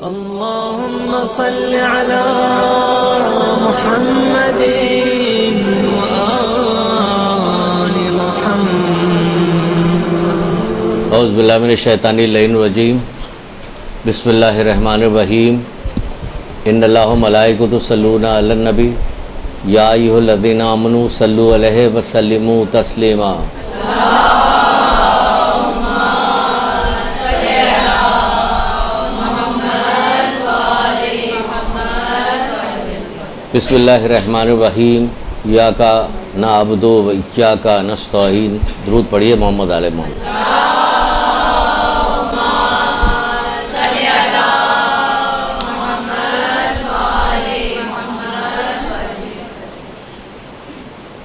اللهم صل على محمد وآل محمد اعوذ باللہ من الشیطان اللعین الرجیم بسم اللہ الرحمن الرحیم ان اللہ و ملائکۃ یصلون علی النبی یا ایھا الذین آمنوا صلوا علیہ وسلموا تسلیما بسم اللہ الرحمن الرحیم ایاک نعبد و ایاک نستعین درود پڑھیے محمد علیہ محمد.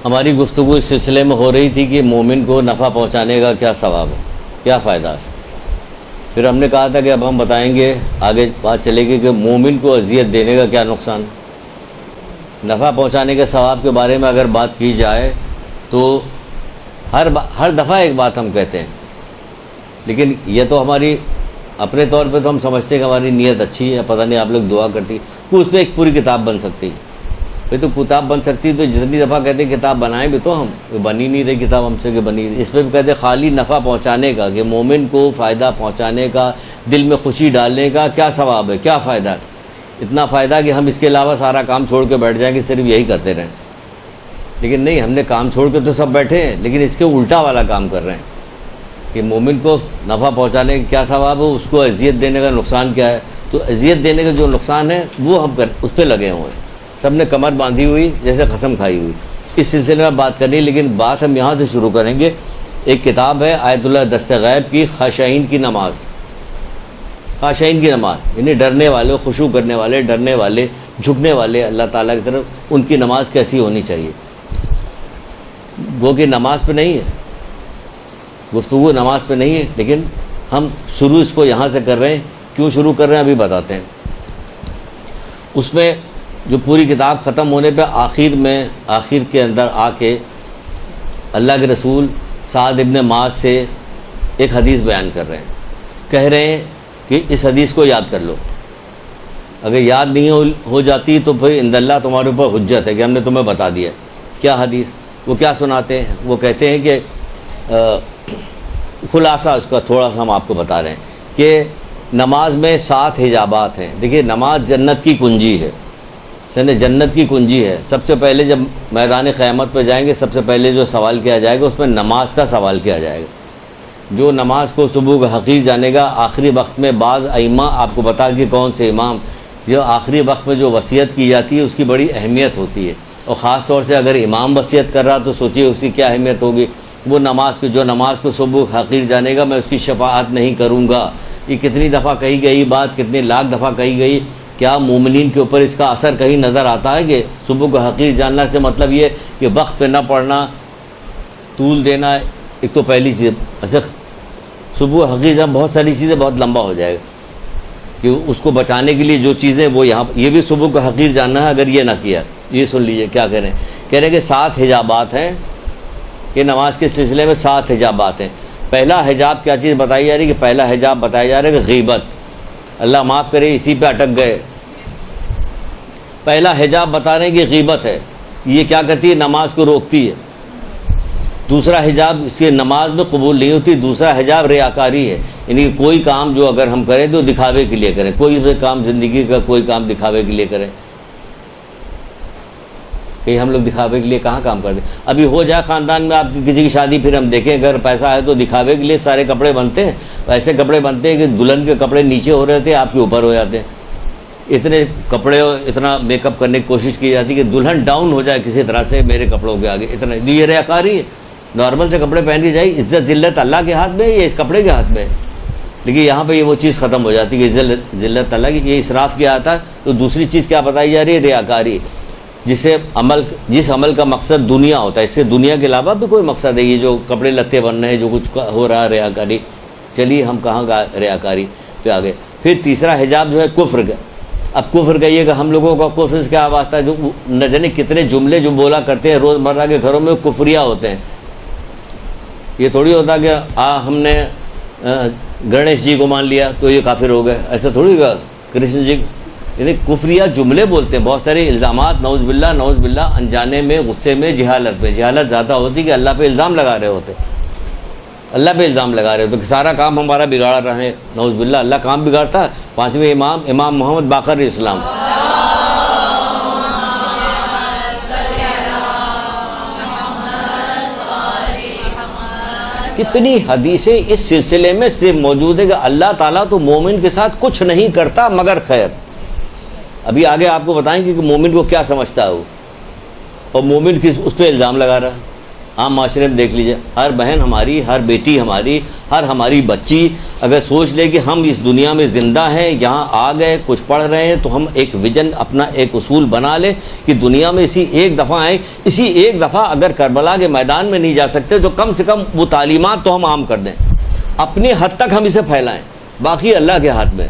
ہماری گفتگو اس سلسلے میں ہو رہی تھی کہ مومن کو نفع پہنچانے کا کیا ثواب ہے، کیا فائدہ ہے. پھر ہم نے کہا تھا کہ اب ہم بتائیں گے، آگے بات چلے گی کہ مومن کو اذیت دینے کا کیا نقصان. نفع پہنچانے کے ثواب کے بارے میں اگر بات کی جائے تو ہر دفعہ ایک بات ہم کہتے ہیں، لیکن یہ تو ہماری اپنے طور پہ تو ہم سمجھتے ہیں کہ ہماری نیت اچھی ہے، پتہ نہیں آپ لوگ دعا کرتی کہ اس پہ ایک پوری کتاب بن سکتی. بھائی تو کتاب بن سکتی تو جتنی دفعہ کہتے ہیں کتاب بنائیں بھی تو ہم بنی نہیں رہی کتاب ہم سے کہ بنی. اس پہ بھی کہتے ہیں خالی نفع پہنچانے کا، کہ مومن کو فائدہ پہنچانے کا، دل میں خوشی ڈالنے کا کیا ثواب ہے، کیا فائدہ ہے. اتنا فائدہ کہ ہم اس کے علاوہ سارا کام چھوڑ کے بیٹھ جائیں کہ صرف یہی کرتے رہیں. لیکن نہیں، ہم نے کام چھوڑ کے تو سب بیٹھے ہیں، لیکن اس کے الٹا والا کام کر رہے ہیں کہ مومن کو نفع پہنچانے کا کیا ثواب ہے، اس کو اذیت دینے کا نقصان کیا ہے. تو اذیت دینے کا جو نقصان ہے وہ ہم اس پہ لگے ہوئے ہیں. سب نے کمر باندھی ہوئی جیسے قسم کھائی ہوئی. اس سلسلے میں بات کرنی، لیکن بات ہم یہاں سے شروع کریں گے. ایک کتاب ہے آیت اللہ دست غیب کی، خاشعین کی نماز. خاشعین کی نماز یعنی ڈرنے والے، خشوع کرنے والے، ڈرنے والے، جھکنے والے اللہ تعالیٰ کی طرف، ان کی نماز کیسی ہونی چاہیے. وہ کہ نماز پہ نہیں ہے، گفتگو نماز پہ نہیں ہے، لیکن ہم شروع اس کو یہاں سے کر رہے ہیں. کیوں شروع کر رہے ہیں ابھی بتاتے ہیں. اس میں جو پوری کتاب ختم ہونے پہ آخر کے اندر آ کے اللہ کے رسول سعد ابن معاذ سے ایک حدیث بیان کر رہے ہیں. کہہ رہے ہیں کہ اس حدیث کو یاد کر لو، اگر یاد نہیں ہو جاتی تو پھر عند اللہ تمہارے اوپر حجت ہے کہ ہم نے تمہیں بتا دیا. کیا حدیث؟ وہ کیا سناتے ہیں؟ وہ کہتے ہیں کہ خلاصہ اس کا تھوڑا سا ہم آپ کو بتا رہے ہیں کہ نماز میں 7 حجابات ہیں. دیکھیے نماز جنت کی کنجی ہے، جنت کی کنجی ہے. سب سے پہلے جب میدان قیامت پہ جائیں گے، سب سے پہلے جو سوال کیا جائے گا اس میں نماز کا سوال کیا جائے گا. جو نماز کو صبح کا حقیر جانے گا، آخری وقت میں بعض ائمہ آپ کو بتا کہ کون سے امام، جو آخری وقت میں جو وصیت کی جاتی ہے اس کی بڑی اہمیت ہوتی ہے. اور خاص طور سے اگر امام وصیت کر رہا تو سوچیے اس کی کیا اہمیت ہوگی. وہ نماز کی، جو نماز کو صبح حقیر جانے گا میں اس کی شفاعت نہیں کروں گا. یہ کتنی دفعہ کہی گئی بات، کتنی لاکھ دفعہ کہی گئی. کیا مومنین کے اوپر اس کا اثر کہیں نظر آتا ہے کہ صبح کو حقیر جاننا سے مطلب یہ کہ وقت پہ نہ پڑھنا، طول دینا. ایک تو پہلی چیز، اچھا صبح حقیر جان بہت ساری چیزیں بہت لمبا ہو جائے گا کہ اس کو بچانے کے لیے جو چیزیں وہ یہاں یہ بھی صبح کو حقیر جاننا ہے. اگر یہ نہ کیا، یہ سن لیجئے کیا کہہ رہے ہیں کہ 7 حجابات ہیں کہ نماز کے سلسلے میں 7 حجابات ہیں. پہلا حجاب کیا چیز بتائی جا رہی ہے کہ پہلا حجاب بتایا جا رہا ہے کہ غیبت. اللہ معاف کرے اسی پہ اٹک گئے. پہلا حجاب بتا رہے ہیں کہ غیبت ہے، یہ کیا کرتی ہے؟ نماز کو روکتی ہے. دوسرا حجاب اس کے نماز میں قبول نہیں ہوتی. دوسرا حجاب ریاکاری ہے، یعنی کوئی کام جو اگر ہم کریں تو دکھاوے کے لیے کریں. کوئی بھی کام، زندگی کا کوئی کام دکھاوے کے لیے کریں. کہ ہم لوگ دکھاوے کے لیے کہاں کام کرتے ہیں؟ ابھی ہو جائے خاندان میں آپ کی کسی کی شادی، پھر ہم دیکھیں اگر پیسہ ہے تو دکھاوے کے لیے سارے کپڑے بنتے ہیں. ایسے کپڑے بنتے ہیں کہ دلہن کے کپڑے نیچے ہو رہے تھے، آپ کے اوپر ہو جاتے ہیں. اتنے کپڑے، اتنا میک اپ کرنے کی کوشش کی جاتی ہے کہ دلہن ڈاؤن ہو جائے کسی طرح سے میرے کپڑوں کے آگے. اتنا یہ ریاکاری ہے. نارمل سے کپڑے پہن کے جائے. عزت ذلت اللہ کے ہاتھ میں ہے یا اس کپڑے کے ہاتھ میں ہے؟ لیکن یہاں پہ یہ وہ چیز ختم ہو جاتی ہے کہ عزت ذلت اللہ کی، یہ اسراف کیا آتا ہے. تو دوسری چیز کیا بتائی جا رہی ہے؟ ریاکاری. جس عمل کا مقصد دنیا ہوتا ہے. اس سے دنیا کے علاوہ بھی کوئی مقصد ہے. یہ جو کپڑے لتے بن رہے ہیں، جو کچھ ہو رہا ہے ریاکاری. چلیے ہم کہاں ریاکاری پہ آ گئے. پھر تیسرا حجاب جو ہے کفر کا. اب کفر کہیے کہ ہم لوگوں کا کفر سے کیا واسطہ ہے؟ جو نہ جانے کتنے جملے جو بولا کرتے ہیں روزمرہ کے گھروں میں کفریہ ہوتے ہیں. یہ تھوڑی ہوتا کہ ہم نے گنیش جی کو مان لیا تو یہ کافر ہو گئے. ایسا تھوڑی ہوگا. کرشن جی یعنی کفریہ جملے بولتے ہیں، بہت سارے الزامات، نعوذ باللہ انجانے میں، غصے میں، جہالت میں، جہالت زیادہ ہوتی کہ اللہ پہ الزام لگا رہے ہوتے، اللہ پہ الزام لگا رہے ہوتے کہ سارا کام ہمارا بگاڑ رہے ہیں، نعوذ باللہ اللہ کام بگاڑتا۔ پانچویں امام محمد باقر اسلام، کتنی حدیثیں اس سلسلے میں صرف موجود ہے کہ اللہ تعالیٰ تو مومن کے ساتھ کچھ نہیں کرتا مگر خیر۔ ابھی آگے آپ کو بتائیں گے کہ مومن کو کیا سمجھتا ہے وہ، اور مومن کس اس پہ الزام لگا رہا ہے۔ عام معاشرے میں دیکھ لیجئے، ہر بہن ہماری، ہر بیٹی ہماری، ہر ہماری بچی اگر سوچ لے کہ ہم اس دنیا میں زندہ ہیں، یہاں آ گئے، کچھ پڑھ رہے ہیں، تو ہم ایک ویژن، اپنا ایک اصول بنا لیں کہ دنیا میں اسی ایک دفعہ آئیں، اسی ایک دفعہ اگر کربلا کے میدان میں نہیں جا سکتے تو کم سے کم وہ تعلیمات تو ہم عام کر دیں، اپنی حد تک ہم اسے پھیلائیں، باقی اللہ کے ہاتھ میں،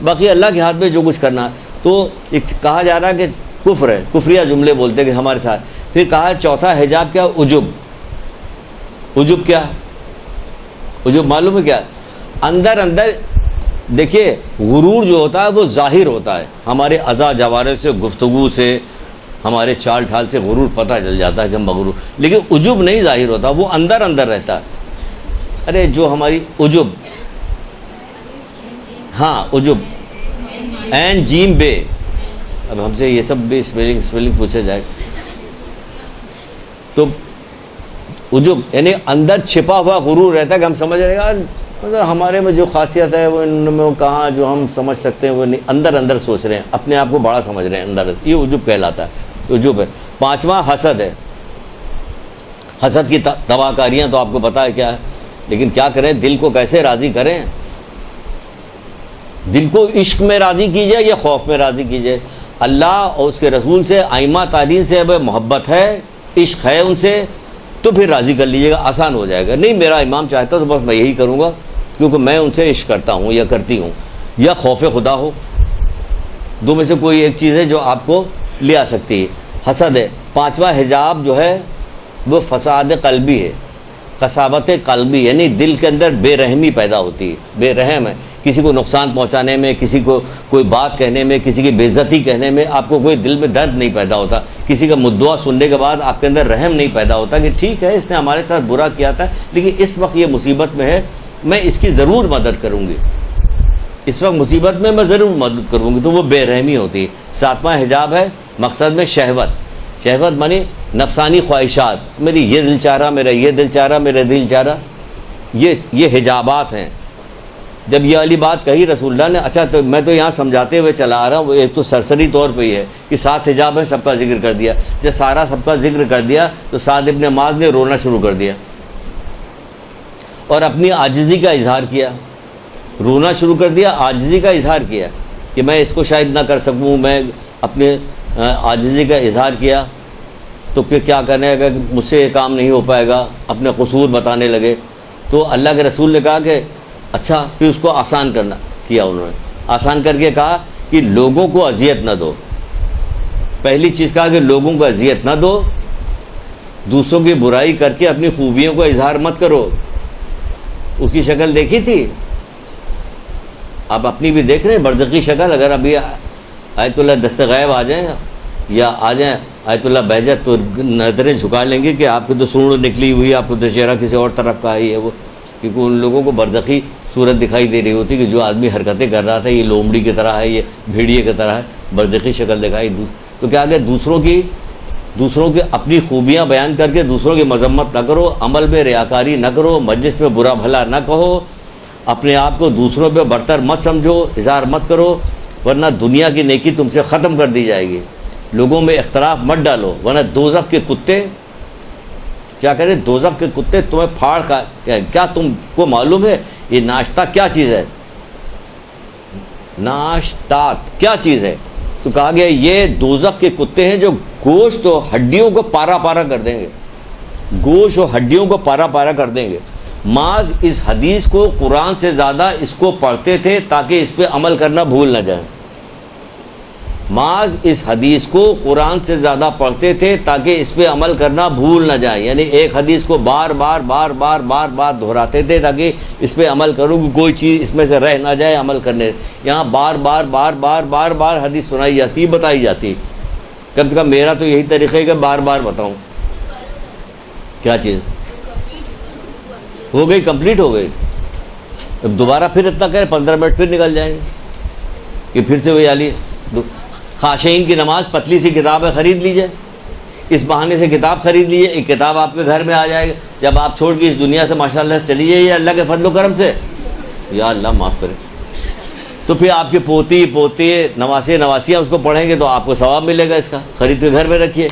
باقی اللہ کے ہاتھ میں جو کچھ کرنا ہے۔ تو ایک کہا جا رہا ہے کہ کفر ہے، کفریہ جملے بولتے کہ ہمارے ساتھ۔ پھر کہا چوتھا حجاب کیا؟ عجب۔ عجب کیا؟ عجب معلوم ہے کیا؟ اندر دیکھیے غرور جو ہوتا ہے وہ ظاہر ہوتا ہے، ہمارے اعضاء جوارح سے، گفتگو سے، ہمارے چال ڈھال سے غرور پتہ چل جاتا ہے کہ ہم مغرور، لیکن عجب نہیں ظاہر ہوتا، وہ اندر رہتا ہے۔ ارے جو ہماری عجب، ہاں عجب، این جیم بے، اب ہم سے یہ سب بھی اسپیلنگ پوچھا جائے تو عجب یعنی اندر چھپا ہوا غرور رہتا ہے کہ ہم سمجھ رہے ہیں مطلب ہمارے میں جو خاصیت ہے وہ ان میں کہاں جو ہم سمجھ سکتے ہیں وہ نہیں، اندر سوچ رہے ہیں، اپنے آپ کو بڑا سمجھ رہے ہیں اندر، یہ عجب کہلاتا ہے، عجب ہے۔ پانچواں حسد ہے، حسد کی تباہ کاریاں تو آپ کو پتہ ہے کیا ہے، لیکن کیا کریں، دل کو کیسے راضی کریں، دل کو عشق میں راضی کیجئے یا خوف میں راضی کیجئے، اللہ اور اس کے رسول سے، ائمہ تعدین سے اگر محبت ہے، عشق ہے ان سے، تو پھر راضی کر لیجیے گا، آسان ہو جائے گا۔ نہیں میرا امام چاہتا تو بس میں یہی کروں گا کیونکہ میں ان سے عشق کرتا ہوں یا کرتی ہوں، یا خوف خدا ہو، دو میں سے کوئی ایک چیز ہے جو آپ کو لے آ سکتی ہے۔ حسد ہے۔ پانچواں حجاب جو ہے وہ فساد قلبی ہے، قساوت قلبی، یعنی دل کے اندر بے رحمی پیدا ہوتی ہے، بے رحم ہے، کسی کو نقصان پہنچانے میں، کسی کو کوئی بات کہنے میں، کسی کی بے عزتی کہنے میں آپ کو کوئی دل میں درد نہیں پیدا ہوتا، کسی کا مدعا سننے کے بعد آپ کے اندر رحم نہیں پیدا ہوتا کہ ٹھیک ہے اس نے ہمارے ساتھ برا کیا تھا لیکن اس وقت یہ مصیبت میں ہے، میں اس کی ضرور مدد کروں گی، اس وقت مصیبت میں ضرور مدد کروں گی، تو وہ بے رحمی ہوتی ہے۔ ساتواں حجاب ہے مقصد میں شہوت، شہوت مانی نفسانی خواہشات، میری یہ دل چاہ رہا، میرا یہ دل چاہ رہا، میرا دل چاہ رہا، یہ حجابات ہیں۔ جب یہ والی بات کہی رسول اللہ نے، اچھا تو میں تو یہاں سمجھاتے ہوئے چلا آ رہا ہوں، وہ ایک تو سرسری طور پہ ہی ہے کہ 7 حجاب ہے، سب کا ذکر کر دیا، جب سارا سب کا ذکر کر دیا تو سعد ابن معاذ نے رونا شروع کر دیا اور اپنی عاجزی کا اظہار کیا، رونا شروع کر دیا، عاجزی کا اظہار کیا کہ میں اس کو شاید نہ کر سکوں، میں اپنے عاجزی کا اظہار کیا، تو پھر کیا کرنے لگا کہ مجھ سے یہ کام نہیں ہو پائے گا، اپنے قصور بتانے لگے، تو اللہ کے رسول نے کہا کہ اچھا پھر اس کو آسان کرنا کیا، انہوں نے آسان کر کے کہا کہ لوگوں کو اذیت نہ دو، پہلی چیز کہا کہ لوگوں کو اذیت نہ دو، دوسروں کی برائی کر کے اپنی خوبیوں کو اظہار مت کرو۔ اس کی شکل دیکھی تھی آپ، اپنی بھی دیکھ رہے ہیں برزخی شکل، اگر ابھی آیت اللہ دست غیب آ جائیں یا آ جائیں آیت اللہ بہجت تو نظریں جھکا لیں گے کہ آپ کی تو سونڈ نکلی ہوئی، آپ کو تو چہرہ کسی اور طرف کا ہی ہے وہ، کیونکہ ان لوگوں کو برزخی صورت دکھائی دے رہی ہوتی کہ جو آدمی حرکتیں کر رہا تھا یہ لومڑی کی طرح ہے، یہ بھیڑیے کی طرح ہے، برزخی شکل دکھائی۔ تو کیا کہ دوسروں کی اپنی خوبیاں بیان کر کے دوسروں کی مذمت نہ کرو، عمل میں ریاکاری نہ کرو، مجلس میں برا بھلا نہ کہو، اپنے آپ کو دوسروں پہ برتر مت سمجھو، اظہار مت کرو، ورنہ دنیا کی نیکی تم سے ختم کر دی جائے گی۔ لوگوں میں اختلاف مت ڈالو، ورنہ دوزخ کے کتے کیا کریں، دوزخ کے کتے تمہیں پھاڑ کا، کیا تم کو معلوم ہے یہ ناشتہ کیا چیز ہے، ناشتات کیا چیز ہے؟ تو کہا گیا یہ دوزخ کے کتے ہیں جو گوشت و ہڈیوں کو پارا پارا کر دیں گے، گوشت و ہڈیوں کو پارا پارا کر دیں گے۔ معاذ اس حدیث کو قرآن سے زیادہ اس کو پڑھتے تھے تاکہ اس پہ عمل کرنا بھول نہ جائیں، معاذ اس حدیث کو قرآن سے زیادہ پڑھتے تھے تاکہ اس پہ عمل کرنا بھول نہ جائے، یعنی ایک حدیث کو بار بار دہراتے تھے تاکہ اس پہ عمل کروں کہ کوئی چیز اس میں سے رہ نہ جائے عمل کرنے۔ یہاں بار حدیث سنائی جاتی، بتائی جاتی۔ کم سے کم میرا تو یہی طریقہ ہے کہ بار بتاؤں۔ کیا چیز ہو گئی؟ کمپلیٹ ہو گئی۔ اب دوبارہ پھر اتنا کریں، 15 منٹ پھر نکل جائیں گے کہ پھر سے وہی علی خاشعین کی نماز، پتلی سی کتاب ہے، خرید لیجئے، اس بہانے سے کتاب خرید لیجئے، ایک کتاب آپ کے گھر میں آ جائے گا جب آپ چھوڑ کے اس دنیا سے ماشاءاللہ سے چلی جائیے اللہ کے فضل و کرم سے، یا اللہ معاف کرے، تو پھر آپ کے پوتے نواسیاں اس کو پڑھیں گے تو آپ کو ثواب ملے گا اس کا، خرید کے گھر میں رکھیے۔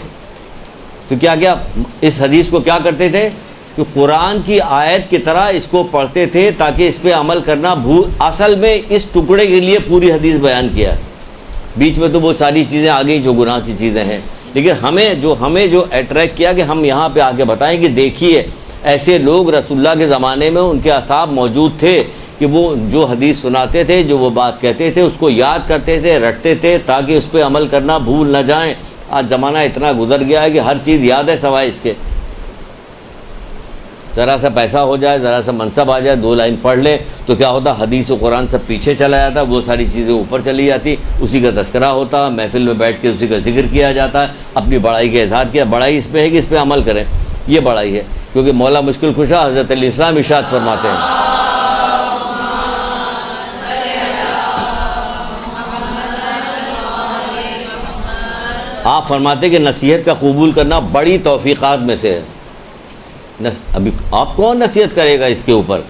تو کیا اس حدیث کو کیا کرتے تھے کہ قرآن کی آیت کی طرح اس کو پڑھتے تھے تاکہ اس پہ عمل کرنا اصل میں اس ٹکڑے کے لیے پوری حدیث بیان کیا، بیچ میں تو وہ ساری چیزیں آ گئی جو گناہ کی چیزیں ہیں، لیکن ہمیں جو اٹریکٹ کیا کہ ہم یہاں پہ آ کے بتائیں کہ دیکھیے ایسے لوگ رسول اللہ کے زمانے میں ان کے اصحاب موجود تھے کہ وہ جو حدیث سناتے تھے، جو وہ بات کہتے تھے، اس کو یاد کرتے تھے، رٹتے تھے تاکہ اس پہ عمل کرنا بھول نہ جائیں۔ آج زمانہ اتنا گزر گیا ہے کہ ہر چیز یاد ہے سوائے اس کے، ذرا سا پیسہ ہو جائے، ذرا سا منصب آ جائے، 2 لائن پڑھ لے تو کیا ہوتا، حدیث و قرآن سب پیچھے چلا جاتا، وہ ساری چیزیں اوپر چلی جاتی، اسی کا تذکرہ ہوتا، محفل میں بیٹھ کے اسی کا ذکر کیا جاتا ہے، اپنی بڑائی کا اظہار کیا۔ بڑائی اس پہ ہے کہ اس پہ عمل کریں، یہ بڑائی ہے، کیونکہ مولا مشکل کشا حضرت علیہ السلام ارشاد فرماتے ہیں، آپ فرماتے ہیں کہ نصیحت کا قبول کرنا بڑی توفیقات میں سے ہے۔ ابھی آپ کون نصیحت کرے گا اس کے اوپر؟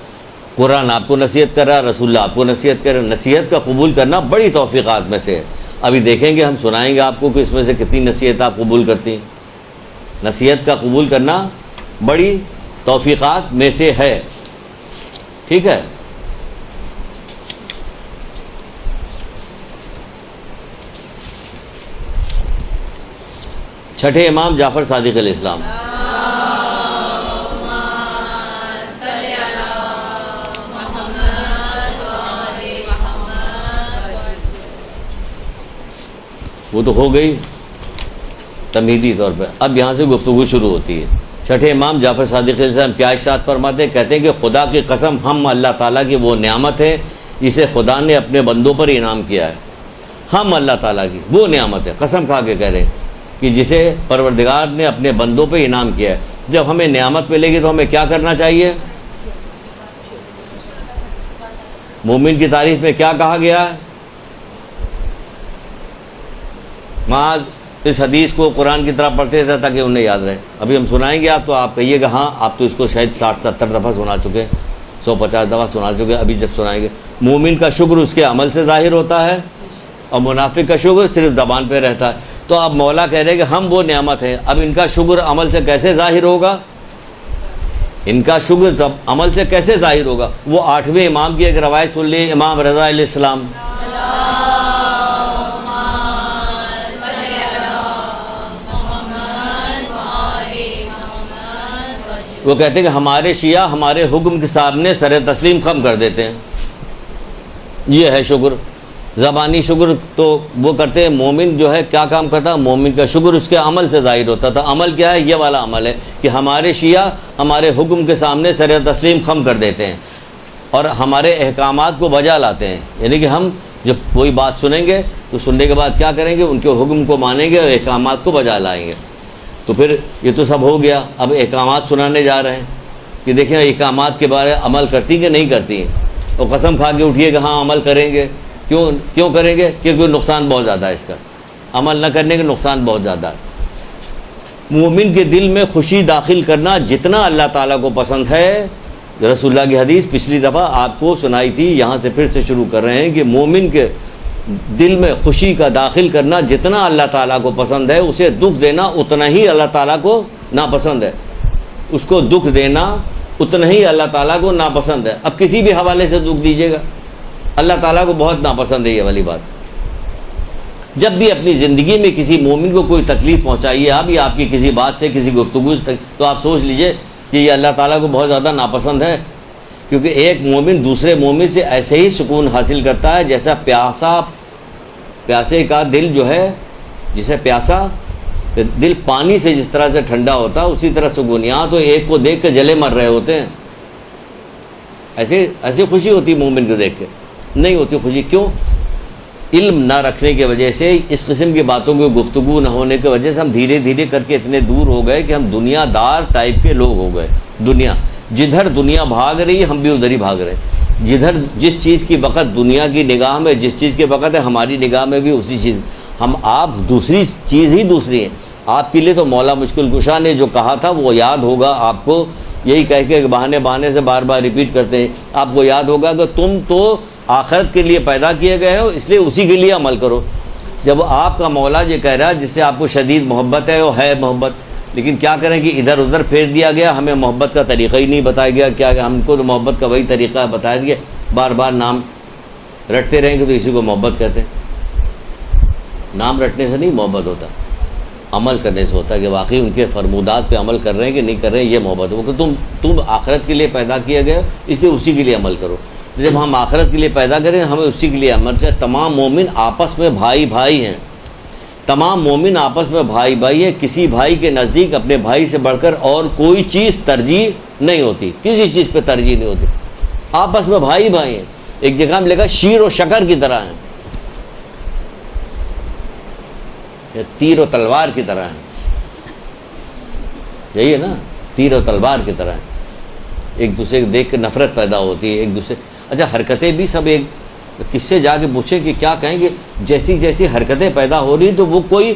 قرآن آپ کو نصیحت کر رہا ہے، رسول اللہ آپ کو نصیحت کر رہا ہے۔ نصیحت کا قبول کرنا بڑی توفیقات میں سے ہے۔ ابھی دیکھیں گے، ہم سنائیں گے آپ کو کہ اس میں سے کتنی نصیحت آپ قبول کرتی ہیں۔ نصیحت کا قبول کرنا بڑی توفیقات میں سے ہے، ٹھیک ہے۔ چھٹے امام جعفر صادق علیہ السلام، وہ تو ہو گئی تمہیدی طور پہ، اب یہاں سے گفتگو شروع ہوتی ہے۔ چھٹے امام جعفر صادق علیہ السلام کیا ارشاد فرماتے ہیں؟ کہتے ہیں کہ خدا کی قسم، ہم اللہ تعالیٰ کی وہ نعمت ہے جسے خدا نے اپنے بندوں پر انعام کیا ہے۔ ہم اللہ تعالیٰ کی وہ نعمت ہے، قسم کھا کے کہہ رہے ہیں کہ جسے پروردگار نے اپنے بندوں پہ انعام کیا ہے۔ جب ہمیں نعمت ملے گی تو ہمیں کیا کرنا چاہیے؟ مومن کی تعریف میں کیا کہا گیا ہے؟ معاذ اس حدیث کو قرآن کی طرح پڑھتے تھے تاکہ انہیں یاد رہے۔ ابھی ہم سنائیں گے آپ تو آپ کہیے گا ہاں آپ تو اس کو شاید 60-70 دفعہ سنا چکے، 150 دفعہ سنا چکے۔ ابھی جب سنائیں گے، مومن کا شکر اس کے عمل سے ظاہر ہوتا ہے اور منافق کا شکر صرف زبان پہ رہتا ہے۔ تو اب مولا کہہ رہے کہ ہم وہ نعمت ہیں، اب ان کا شکر عمل سے کیسے ظاہر ہوگا؟ ان کا شکر عمل سے کیسے ظاہر ہوگا؟ وہ 8ویں امام کی ایک روایت سن لی، امام رضا علیہ السلام، وہ کہتے ہیں کہ ہمارے شیعہ ہمارے حکم کے سامنے سر تسلیم خم کر دیتے ہیں۔ یہ ہے شکر، زبانی شکر تو وہ کرتے ہیں۔ مومن جو ہے کیا کام کرتا ہے؟ مومن کا شکر اس کے عمل سے ظاہر ہوتا تھا۔ عمل کیا ہے؟ یہ والا عمل ہے کہ ہمارے شیعہ ہمارے حکم کے سامنے سر تسلیم خم کر دیتے ہیں اور ہمارے احکامات کو بجا لاتے ہیں، یعنی کہ ہم جب کوئی بات سنیں گے تو سننے کے بعد کیا کریں گے؟ ان کے حکم کو مانیں گے اور احکامات کو بجا لائیں گے۔ تو پھر یہ تو سب ہو گیا، اب احکامات سنانے جا رہے ہیں کہ دیکھیں احکامات کے بارے عمل کرتی کہ نہیں کرتی ہیں، اور قسم کھا کے اٹھیے کہ ہاں عمل کریں گے۔ کیوں کریں گے؟ کیونکہ نقصان بہت زیادہ ہے اس کا، عمل نہ کرنے کے نقصان بہت زیادہ ہے۔ مومن کے دل میں خوشی داخل کرنا جتنا اللہ تعالیٰ کو پسند ہے، رسول اللہ کی حدیث پچھلی دفعہ آپ کو سنائی تھی، یہاں سے پھر سے شروع کر رہے ہیں کہ مومن کے دل میں خوشی کا داخل کرنا جتنا اللہ تعالیٰ کو پسند ہے، اسے دکھ دینا اتنا ہی اللہ تعالیٰ کو ناپسند ہے۔ اس کو دکھ دینا اتنا ہی اللہ تعالیٰ کو ناپسند ہے۔ اب کسی بھی حوالے سے دکھ دیجیے گا، اللہ تعالیٰ کو بہت ناپسند ہے یہ والی بات۔ جب بھی اپنی زندگی میں کسی مومن کو کوئی تکلیف پہنچائیے آپ، یا آپ کی کسی بات سے کسی گفتگو سے، تو آپ سوچ لیجئے کہ یہ اللہ تعالیٰ کو بہت زیادہ ناپسند ہے، کیونکہ ایک مومن دوسرے مومن سے ایسے ہی سکون حاصل کرتا ہے جیسا پیاسا پیاسے کا دل جو ہے، جسے پیاسا دل پانی سے جس طرح سے ٹھنڈا ہوتا ہے، اسی طرح سکون. یہاں تو ایک کو دیکھ کے جلے مر رہے ہوتے ہیں. ایسے خوشی ہوتی مومن کو دیکھ کے؟ نہیں ہوتی خوشی. کیوں؟ علم نہ رکھنے کی وجہ سے، اس قسم کی باتوں کی گفتگو نہ ہونے کی وجہ سے ہم دھیرے دھیرے کر کے اتنے دور ہو گئے کہ ہم دنیا دار ٹائپ کے لوگ ہو گئے. جدھر دنیا بھاگ رہی ہے ہم بھی ادھر ہی بھاگ رہے. جس چیز کی وقت دنیا کی نگاہ میں، جس چیز کی وقت ہے ہماری نگاہ میں بھی اسی چیز. آپ دوسری چیز ہی دوسری ہیں. آپ کے لیے تو مولا مشکل کشا نے جو کہا تھا وہ یاد ہوگا آپ کو. یہی کہہ کے بہانے سے بار بار ریپیٹ کرتے ہیں. آپ کو یاد ہوگا کہ تم تو آخرت کے لیے پیدا کیے گئے ہو، اس لیے اسی کے لیے عمل کرو. جب آپ کا مولا یہ کہہ رہا ہے جس سے آپ کو شدید محبت ہے، وہ ہے محبت، لیکن کیا کریں کہ ادھر ادھر پھیر دیا گیا. ہمیں محبت کا طریقہ ہی نہیں بتایا گیا. کیا ہم کو تو محبت کا وہی طریقہ بتایا گیا. بار بار نام رٹتے رہیں گے تو اسی کو محبت کہتے ہیں. نام رٹنے سے نہیں محبت ہوتا، عمل کرنے سے ہوتا ہے کہ واقعی ان کے فرمودات پہ عمل کر رہے ہیں کہ نہیں کر رہے ہیں. یہ محبت ہو کہ تم آخرت کے لیے پیدا کیے گئے ہو، اس لیے اسی کے لیے عمل کرو. جب ہم آخرت کے لیے پیدا کریں ہمیں اسی کے لیے عمل چاہیے. تمام مومن آپس میں بھائی بھائی ہیں. تمام مومن آپس میں بھائی بھائی ہیں. کسی بھائی کے نزدیک اپنے بھائی سے بڑھ کر اور کوئی چیز ترجیح نہیں ہوتی. کسی چیز پہ ترجیح نہیں ہوتی. آپس میں بھائی بھائی ہیں. ایک جگہ میں لکھا شیر و شکر کی طرح ہیں، تیر و تلوار کی طرح ہیں. یہی ہے نا، تیر و تلوار کی طرح ہیں. ایک دوسرے کو دیکھ کے نفرت پیدا ہوتی ہے. ایک دوسرے اچھا حرکتیں بھی سب ایک کس سے جا کے پوچھیں کہ کیا کہیں گے. جیسی جیسی حرکتیں پیدا ہو رہی تو وہ کوئی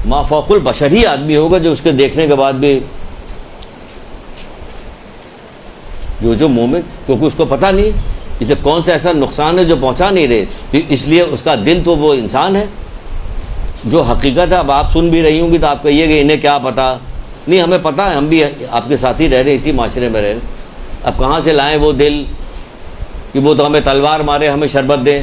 مافوق البشر ہی آدمی ہوگا جو اس کے دیکھنے کے بعد بھی جو مومن، کیونکہ اس کو پتہ نہیں اسے کون سا ایسا نقصان ہے جو پہنچا نہیں رہے، اس لیے اس کا دل تو وہ انسان ہے جو حقیقت ہے. اب آپ سن بھی رہی ہوں گی تو آپ کہیے کہ انہیں کیا پتہ. نہیں، ہمیں پتہ ہے، ہم بھی آپ کے ساتھ ہی رہ رہے ہیں، اسی معاشرے میں رہ رہے ہیں. اب کہاں سے لائیں وہ دل کہ وہ تو ہمیں تلوار مارے ہمیں شربت دیں؟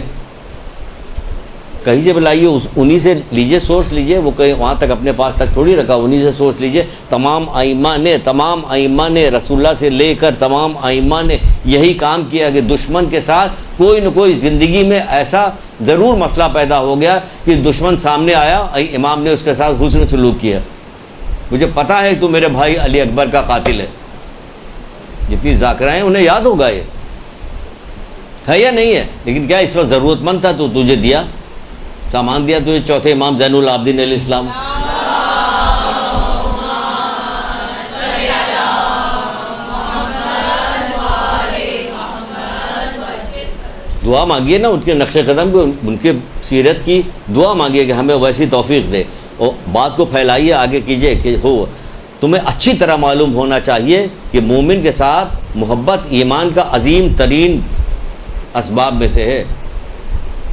کہیں سے بلائیے، انہی سے لیجئے، سورس لیجئے. وہ کہیں وہاں تک اپنے پاس تک تھوڑی رکھا، انہی سے سورس لیجئے. تمام ائمہ نے رسول اللہ سے لے کر تمام ائمہ نے یہی کام کیا کہ دشمن کے ساتھ کوئی نہ کوئی زندگی میں ایسا ضرور مسئلہ پیدا ہو گیا کہ دشمن سامنے آیا، امام نے اس کے ساتھ حسن سلوک کیا. مجھے پتہ ہے تو میرے بھائی علی اکبر کا قاتل ہے. جتنی ذاکرائیں انہیں یاد ہوگا یہ ہے یا نہیں ہے. لیکن کیا اس وقت ضرورت مند تھا تو تجھے دیا، سامان دیا تجھے چوتھے امام زین العابدین علیہ السلام. دعا مانگیے نا ان کے نقش قدم کو، ان کے سیرت کی دعا مانگیے کہ ہمیں ویسی توفیق دے. اور بات کو پھیلائیے، آگے کیجئے کہ ہو. تمہیں اچھی طرح معلوم ہونا چاہیے کہ مومن کے ساتھ محبت ایمان کا عظیم ترین اسباب میں سے ہے.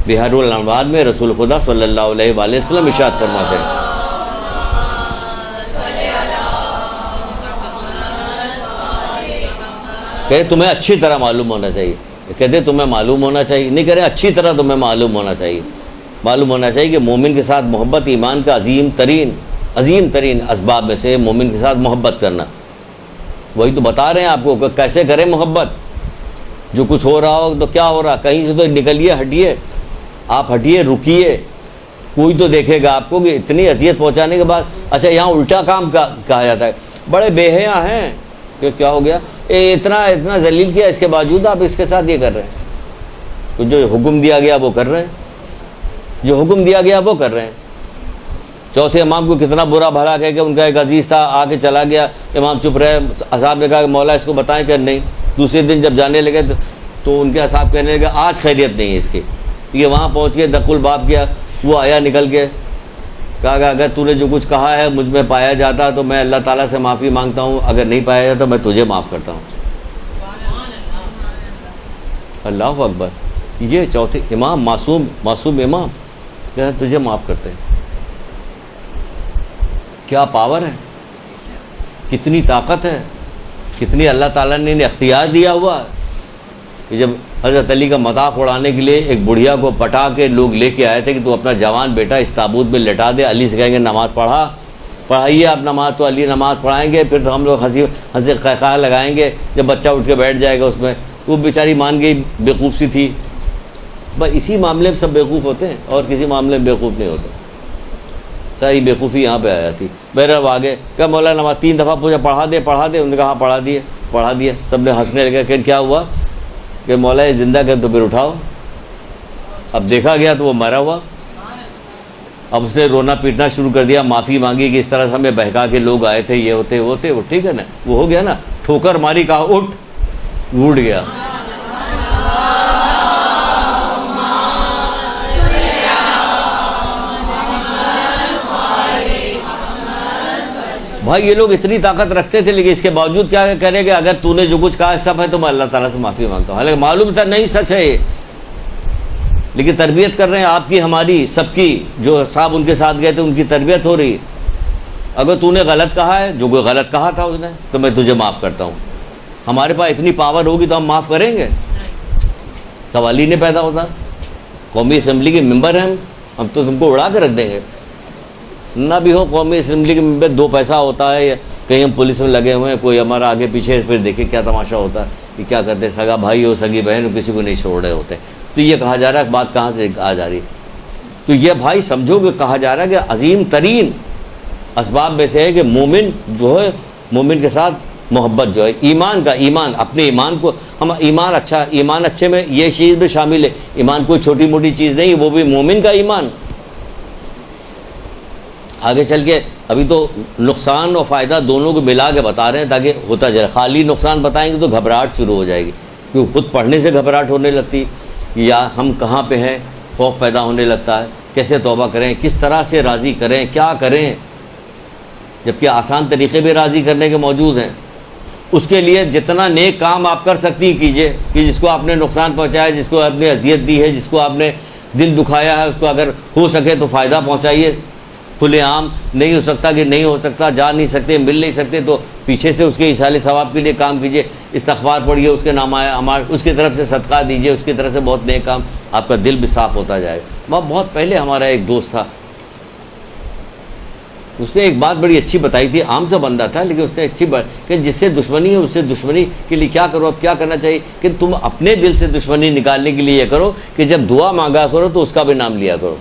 بہار الانوار میں رسول خدا صلی اللہ علیہ وآلہ وسلم ارشاد فرماتے ہیں کہ تمہیں اچھی طرح معلوم ہونا چاہیے. کہتے تمہیں معلوم ہونا چاہیے، نہیں کہہ رہے اچھی طرح تمہیں معلوم ہونا چاہیے. معلوم ہونا چاہیے کہ مومن کے ساتھ محبت ایمان کا عظیم ترین اسباب میں سے مومن کے ساتھ محبت کرنا. وہی تو بتا رہے ہیں آپ کو کہ کیسے کریں محبت. جو کچھ ہو رہا ہو تو کیا ہو رہا، کہیں سے تو نکلیے، ہٹیے. آپ ہٹیے، رکیے. کوئی تو دیکھے گا آپ کو کہ اتنی اذیت پہنچانے کے بعد. اچھا یہاں الٹا کام کہا جاتا ہے، بڑے بے حیا ہیں کہ کیا ہو گیا، اتنا ذلیل کیا، اس کے باوجود آپ اس کے ساتھ یہ کر رہے ہیں. جو حکم دیا گیا وہ کر رہے ہیں، جو حکم دیا گیا وہ کر رہے ہیں. چوتھے امام کو کتنا برا بھلا کہہ کہ ان کا ایک عزیز تھا آ کے چلا گیا، امام چپ رہے. اصحاب نے کہا کہ مولا اس کو بتائیں کہ نہیں. دوسرے دن جب جانے لگے تو ان کے اصحاب کہنے لگے آج خیریت نہیں ہے اس کی. یہ وہاں پہنچ کے دق الباب کیا. وہ آیا نکل کے، کہا کہ اگر تو نے جو کچھ کہا ہے مجھ میں پایا جاتا تو میں اللہ تعالیٰ سے معافی مانگتا ہوں، اگر نہیں پایا جاتا میں تجھے معاف کرتا ہوں. اللہ اکبر. یہ چوتھے امام، معصوم امام تجھے معاف کرتے ہیں. کیا پاور ہے، کتنی طاقت ہے، کتنی اللہ تعالیٰ نے انہیں اختیار دیا ہوا ہے. کہ جب حضرت علی کا مذاق اڑانے کے لیے ایک بڑھیا کو پٹا کے لوگ لے کے آئے تھے کہ تو اپنا جوان بیٹا اس تابوت میں لٹا دے. علی سے کہیں گے نماز پڑھائیے آپ نماز. تو علی نماز پڑھائیں گے، پھر تو ہم لوگ ہنسی قہقہ لگائیں گے. جب بچہ اٹھ کے بیٹھ جائے گا اس میں، وہ بیچاری مان گئی، بیوقوف سی تھی. بس اسی معاملے میں سب بیوقوف ہوتے ہیں اور کسی معاملے میں بیوقوف نہیں ہوتے. ساری بیوقوفی یہاں پہ آ جاتی. بہرحال آگے کیا مولانا نماز 3 دفعہ پوچھا پڑھا دے. انہوں نے کہا ہاں پڑھا دیا. سب نے ہنسنے لگا کہ کیا ہوا کہ مولا یہ زندہ کر تو پھر اٹھاؤ. اب دیکھا گیا تو وہ مرا ہوا. اب اس نے رونا پیٹنا شروع کر دیا, معافی مانگی کہ اس طرح سے ہمیں بہکا کے لوگ آئے تھے, یہ ہوتے وہ ٹھیک ہے نا, وہ ہو گیا نا. ٹھوکر ماری, کہا اٹھ گیا. بھائی یہ لوگ اتنی طاقت رکھتے تھے, لیکن اس کے باوجود کیا کرے گا, اگر تو نے جو کچھ کہا سب ہے تو میں اللہ تعالیٰ سے معافی مانگتا ہوں. حالانکہ معلوم تھا نہیں سچ ہے یہ, لیکن تربیت کر رہے ہیں آپ کی, ہماری, سب کی. جو صاحب ان کے ساتھ گئے تھے ان کی تربیت ہو رہی ہے. اگر تو نے غلط کہا ہے, جو کوئی غلط کہا تھا اس نے, تو میں تجھے معاف کرتا ہوں. ہمارے پاس اتنی پاور ہوگی تو ہم معاف کریں گے؟ سوال ہی نہیں پیدا ہوتا. قومی اسمبلی کے ممبر ہیں ہم تو تم کو اڑا کے رکھ دیں گے. نہ بھی ہو قومی اسمبلی کے ممبر, 2 پیسہ ہوتا ہے, یا کہیں ہم پولیس میں لگے ہوئے ہیں, کوئی ہمارا آگے پیچھے, پھر دیکھیں کیا تماشا ہوتا ہے کہ کیا کرتے, سگا بھائی ہو سگی بہن ہو, کسی کو نہیں چھوڑ رہے ہوتے. تو یہ کہا جا رہا ہے, بات کہاں سے آ جا رہی. تو یہ بھائی سمجھو کہ کہا جا رہا ہے کہ عظیم ترین اسباب میں سے ہے کہ مومن جو ہے, مومن کے ساتھ محبت جو ہے, ایمان اپنے ایمان کو, ہم ایمان اچھا, ایمان اچھے میں یہ چیز بھی شامل ہے. ایمان کوئی چھوٹی موٹی چیز نہیں, وہ بھی مومن کا ایمان. آگے چل کے ابھی تو نقصان اور فائدہ دونوں کو ملا کے بتا رہے ہیں تاکہ ہوتا جائے. خالی نقصان بتائیں گے تو گھبراہٹ شروع ہو جائے گی, کیونکہ خود پڑھنے سے گھبراہٹ ہونے لگتی, یا ہم کہاں پہ ہیں خوف پیدا ہونے لگتا ہے, کیسے توبہ کریں, کس طرح سے راضی کریں, کیا کریں, جبکہ آسان طریقے بھی راضی کرنے کے موجود ہیں. اس کے لیے جتنا نیک کام آپ کر سکتی ہیں کیجئے, کہ جس کو آپ نے نقصان پہنچایا, جس کو آپ نے اذیت دی ہے, جس کو آپ نے دل دکھایا ہے, اس کو اگر ہو سکے تو فائدہ پہنچائیے. کھلے عام نہیں ہو سکتا کہ نہیں ہو سکتا, جا نہیں سکتے, مل نہیں سکتے, تو پیچھے سے اس کے ایصال ثواب کے لیے کام کیجئے. استغفار پڑھیے, اس کے نام اس کی طرف سے صدقہ دیجئے, اس کی طرف سے بہت نیک کام, آپ کا دل بھی صاف ہوتا جائے. بہت پہلے ہمارا ایک دوست تھا, اس نے ایک بات بڑی اچھی بتائی تھی. عام سا بندہ تھا, لیکن اس نے اچھی بات کہ جس سے دشمنی ہے اس سے دشمنی کے لیے کیا کرو, اب کیا کرنا چاہیے کہ تم اپنے دل سے دشمنی نکالنے کے لیے یہ کرو کہ جب دعا مانگا کرو تو اس کا بھی نام لیا کرو,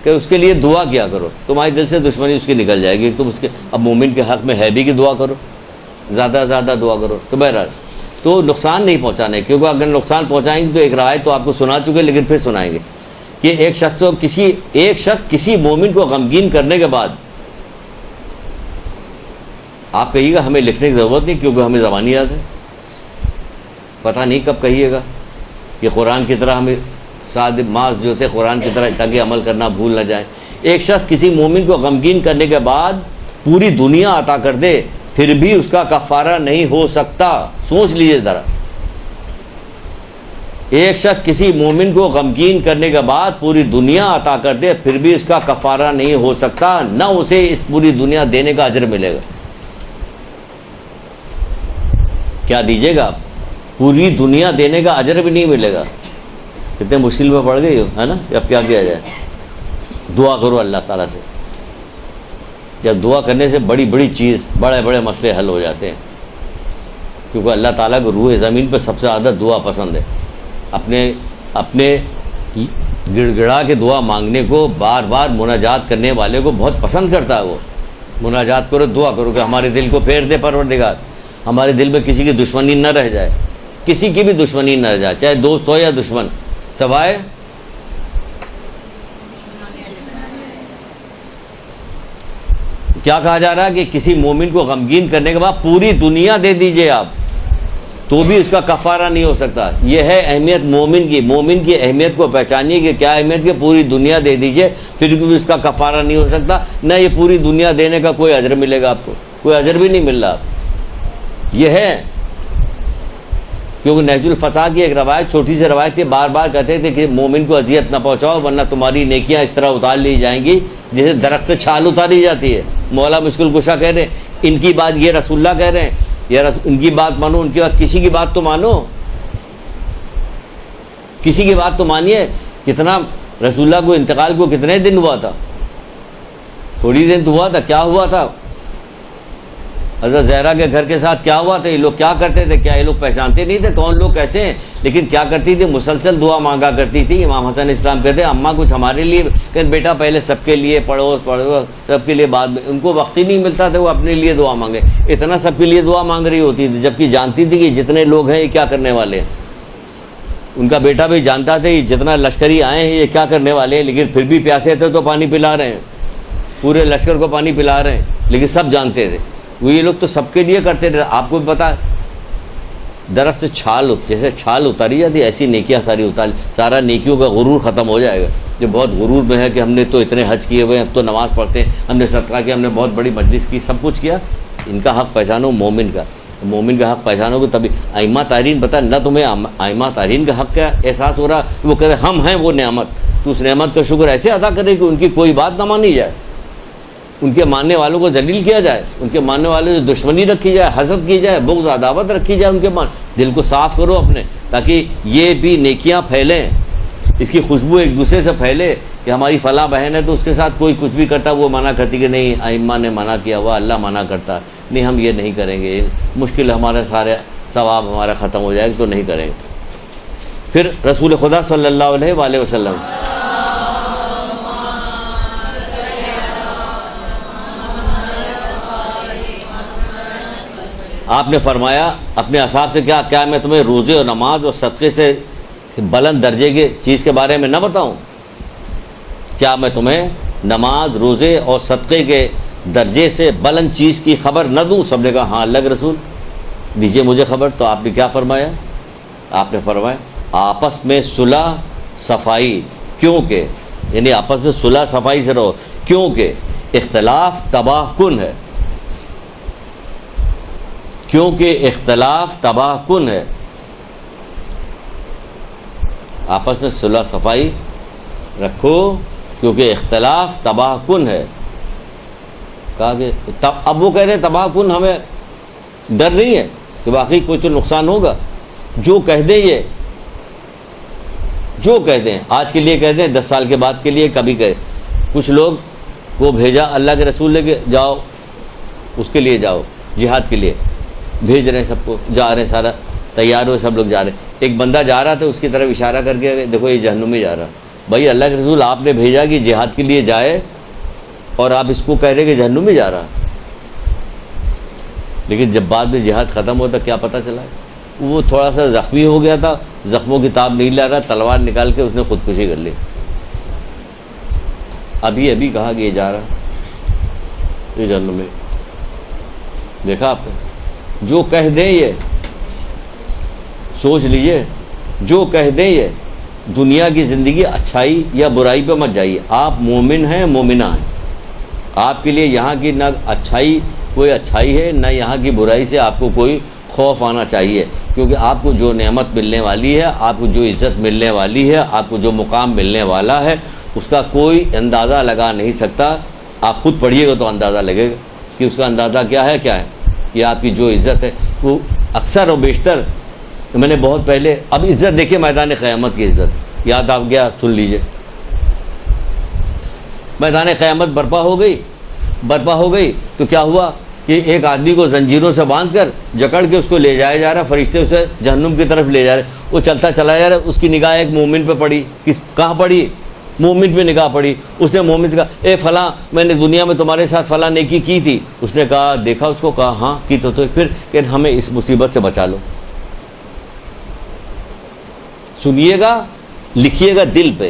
کہ اس کے لیے دعا کیا کرو, تمہارے دل سے دشمنی اس کی نکل جائے گی. تم اس کے, اب مومن کے حق میں ہے بھی کہ دعا کرو, زیادہ سے زیادہ دعا کرو. تو بہرحال تو نقصان نہیں پہنچانے, کیونکہ اگر نقصان پہنچائیں گے تو ایک روایت تو آپ کو سنا چکے, لیکن پھر سنائیں گے کہ ایک شخص کسی مومن کو غمگین کرنے کے بعد, آپ کہیے گا ہمیں لکھنے کی ضرورت نہیں کیونکہ ہمیں زبانی یاد ہے, پتہ نہیں کب کہیے گا کہ قرآن کی طرح ہمیں ساتھ ماس جو تھے قرآن کی طرح تاکہ عمل کرنا بھول نہ جائیں. ایک شخص کسی مومن کو غمگین کرنے کے بعد پوری دنیا عطا کر دے, پھر بھی اس کا کفارہ نہیں ہو سکتا. سوچ لیجئے ذرا, ایک شخص کسی مومن کو غمگین کرنے کے بعد پوری دنیا عطا کر دے, پھر بھی اس کا کفارہ نہیں ہو سکتا, نہ اسے اس پوری دنیا دینے کا اجر ملے گا. کیا دیجیے گا آپ, پوری دنیا دینے کا اجر بھی نہیں ملے گا. کتنے مشکل میں پڑ گئی ہو, ہے نا. اب کیا کیا جائے, دعا کرو اللہ تعالیٰ سے. جب دعا کرنے سے بڑی بڑی چیز, بڑے بڑے مسئلے حل ہو جاتے ہیں, کیونکہ اللہ تعالیٰ کو روح زمین پہ سب سے زیادہ دعا پسند ہے. اپنے گڑ گڑا کے دعا مانگنے کو, بار بار مناجات کرنے والے کو بہت پسند کرتا ہے. وہ مناجات کرو, دعا کرو کہ ہمارے دل کو پھیر دے پروردگار, ہمارے دل میں کسی کی دشمنی نہ رہ جائے, کسی کی بھی دشمنی نہ رہ جائے, چاہے دوست ہو یا دشمن, سوائے کیا کہا جا رہا ہے کہ کسی مومن کو غمگین کرنے کے بعد پوری دنیا دے دیجئے آپ, تو بھی اس کا کفارہ نہیں ہو سکتا. یہ ہے اہمیت مومن کی. مومن کی اہمیت کو پہچانیے کہ کیا اہمیت, کہ پوری دنیا دے دیجئے پھر بھی اس کا کفارہ نہیں ہو سکتا, نہ یہ پوری دنیا دینے کا کوئی اجر ملے گا آپ کو, کوئی اجر بھی نہیں مل رہا. یہ ہے کیونکہ نہج الفتح کی ایک روایت, چھوٹی سی روایت تھی, بار بار کہتے تھے کہ مومن کو اذیت نہ پہنچاؤ ورنہ تمہاری نیکیاں اس طرح اتار لی جائیں گی جیسے درخت سے چھال اتاری جاتی ہے. مولا مشکل کشا کہہ رہے ہیں, ان کی بات یہ رسول اللہ کہہ رہے ہیں, ان کی بات مانو, ان کی بات, کسی کی بات تو مانو, کسی کی بات تو مانیے. کتنا رسول اللہ کو انتقال کو کتنے دن ہوا تھا, تھوڑی دن تو ہوا تھا. کیا ہوا تھا؟ حضرت زہرا کے گھر کے ساتھ کیا ہوا تھا؟ یہ لوگ کیا کرتے تھے؟ کیا یہ لوگ پہچانتے نہیں تھے کون لوگ کیسے ہیں؟ لیکن کیا کرتی تھی؟ مسلسل دعا مانگا کرتی تھی. امام حسن اسلام کہتے ہیں اماں کچھ ہمارے لیے، کہ بیٹا پہلے سب کے لیے پڑھو سب کے لیے، بعد میں ان کو وقت ہی نہیں ملتا تھا وہ اپنے لیے دعا مانگے. اتنا سب کے لیے دعا مانگ رہی ہوتی تھی، جبکہ جانتی تھی کہ جتنے لوگ ہیں یہ کیا کرنے والے ہیں. ان کا بیٹا بھی جانتا تھا یہ جتنا لشکری آئے ہیں یہ کیا کرنے والے ہیں، لیکن پھر بھی پیاسے تھے تو پانی پلا رہے ہیں، پورے لشکر کو پانی پلا رہے ہیں. لیکن سب جانتے تھے وہ یہ لوگ تو سب کے لیے کرتے تھے. آپ کو بھی پتا درخت سے چھال جیسے چھال اتاری جاتی ایسی نیکیاں ساری اتار، سارا نیکیوں کا غرور ختم ہو جائے گا. جو بہت غرور میں ہے کہ ہم نے تو اتنے حج کیے ہوئے ہیں، اب تو نماز پڑھتے ہیں، ہم نے صدقہ کیا، ہم نے بہت بڑی مجلس کی، سب کچھ کیا. ان کا حق پہچانو مومن کا. مومن کا حق پہچانو گے تبھی. ائمہ تارین بتا نہ تمہیں ائمہ تارین کا حق کا احساس ہو رہا، وہ کہتے ہیں ہم ہیں وہ نعمت، تو اس نعمت کا شکر ایسے ادا کرے کہ ان کی کوئی بات نہ مانی جائے، ان کے ماننے والوں کو ذلیل کیا جائے، ان کے ماننے والوں سے دشمنی رکھی جائے، حسد کی جائے، بغض عداوت رکھی جائے. ان کے دل کو صاف کرو اپنے، تاکہ یہ بھی نیکیاں پھیلیں، اس کی خوشبو ایک دوسرے سے پھیلے کہ ہماری فلاں بہن ہے تو اس کے ساتھ کوئی کچھ بھی کرتا وہ منع کرتی کہ نہیں ائمہ نے منع کیا ہوا، اللہ منع کرتا، نہیں ہم یہ نہیں کریں گے، مشکل ہمارے سارے ثواب ہمارا ختم ہو جائے گا تو نہیں کریں گے. پھر رسول خدا صلی اللہ علیہ وآلہ وسلم آپ نے فرمایا اپنے اصحاب سے کیا میں تمہیں روزے اور نماز اور صدقے سے بلند درجے کی چیز کے بارے میں نہ بتاؤں؟ کیا میں تمہیں نماز، روزے اور صدقے کے درجے سے بلند چیز کی خبر نہ دوں؟ سب نے کہا ہاں اللہ کے رسول دیجئے مجھے خبر. تو آپ نے کیا فرمایا؟ آپ نے فرمایا آپس میں صلح صفائی، کیونکہ یعنی آپس میں صلح صفائی سے رہو، کیونکہ اختلاف تباہ کن ہے، کیونکہ اختلاف تباہ کن ہے. آپس میں صلح صفائی رکھو کیونکہ اختلاف تباہ کن ہے. کہا کہ اب وہ کہہ رہے ہیں تباہ کن، ہمیں ڈر نہیں ہے کہ واقعی کوئی تو نقصان ہوگا. جو کہہ دیں یہ جو کہہ دیں آج کے لیے کہہ دیں 10 سال کے بعد کے لیے کبھی کہے. کچھ لوگ وہ بھیجا اللہ کے رسول لے کے جاؤ، اس کے لیے جاؤ جہاد کے لیے بھیج رہے ہیں، سب کو جا رہے ہیں، سارا تیار ہوئے سب لوگ جا رہے ہیں. ایک بندہ جا رہا تھا اس کی طرف اشارہ کر کے دیکھو یہ جہنم میں جا رہا. بھائی اللہ کے رسول آپ نے بھیجا کہ جہاد کے لیے جائے اور آپ اس کو کہہ رہے کہ جہنم میں جا رہا. لیکن جب بعد میں جہاد ختم ہوتا کیا پتہ چلا وہ تھوڑا سا زخمی ہو گیا تھا، زخموں کی تاب نہیں لا رہا، تلوار نکال کے اس نے خودکشی کر لی. ابھی کہا کہ یہ جا رہا یہ جہنم میں. دیکھا آپ نے، جو کہہ دیں یہ سوچ لیجئے، جو کہہ دیں یہ دنیا کی زندگی اچھائی یا برائی پہ مت جائیے. آپ مومن ہیں، مومنہ ہیں، آپ کے لیے یہاں کی نہ اچھائی کوئی اچھائی ہے نہ یہاں کی برائی سے آپ کو کوئی خوف آنا چاہیے. کیونکہ آپ کو جو نعمت ملنے والی ہے، آپ کو جو عزت ملنے والی ہے، آپ کو جو مقام ملنے والا ہے اس کا کوئی اندازہ لگا نہیں سکتا. آپ خود پڑھیے گا تو اندازہ لگے گا کہ اس کا اندازہ کیا ہے کہ آپ کی جو عزت ہے وہ اکثر و بیشتر. میں نے بہت پہلے اب عزت دیکھے میدان قیامت کی عزت یاد آ گیا، سن لیجئے. میدان قیامت برپا ہو گئی تو کیا ہوا کہ ایک آدمی کو زنجیروں سے باندھ کر جکڑ کے اس کو لے جایا جا رہا، فرشتے اسے جہنم کی طرف لے جا رہے. وہ چلتا چلا جا رہا، اس کی نگاہ ایک مومن پہ پڑی. کہاں پڑی؟ مومن پہ نگاہ پڑی. اس نے مومن سے کہا اے فلاں میں نے دنیا میں تمہارے ساتھ فلاں نیکی کی تھی. اس نے کہا دیکھا اس کو، کہا ہاں کی تو پھر کہ ہمیں اس مصیبت سے بچا لو. سنیے گا، لکھیے گا دل پہ،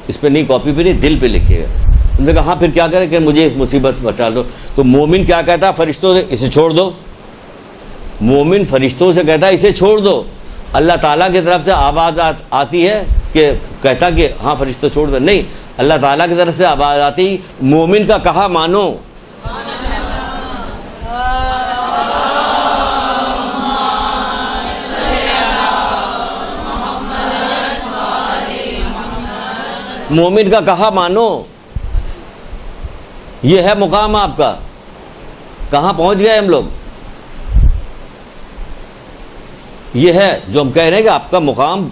اس پہ نہیں کاپی پہ نہیں، دل پہ لکھیے گا. انہوں نے کہا ہاں پھر کیا کریں کہ مجھے اس مصیبت بچا دو. تو مومن کیا کہتا فرشتوں سے اسے چھوڑ دو. مومن فرشتوں سے کہتا اسے چھوڑ دو. اللہ تعالیٰ کی طرف سے آواز آتی ہے کہ کہتا کہ ہاں فرشتوں چھوڑ دو؟ نہیں، اللہ تعالیٰ کی طرف سے آواز آتی مومن کا کہا مانو. مومن کا کہا مانو. یہ ہے مقام آپ کا. کہاں پہنچ گئے ہم لوگ؟ یہ ہے جو ہم کہہ رہے ہیں کہ آپ کا مقام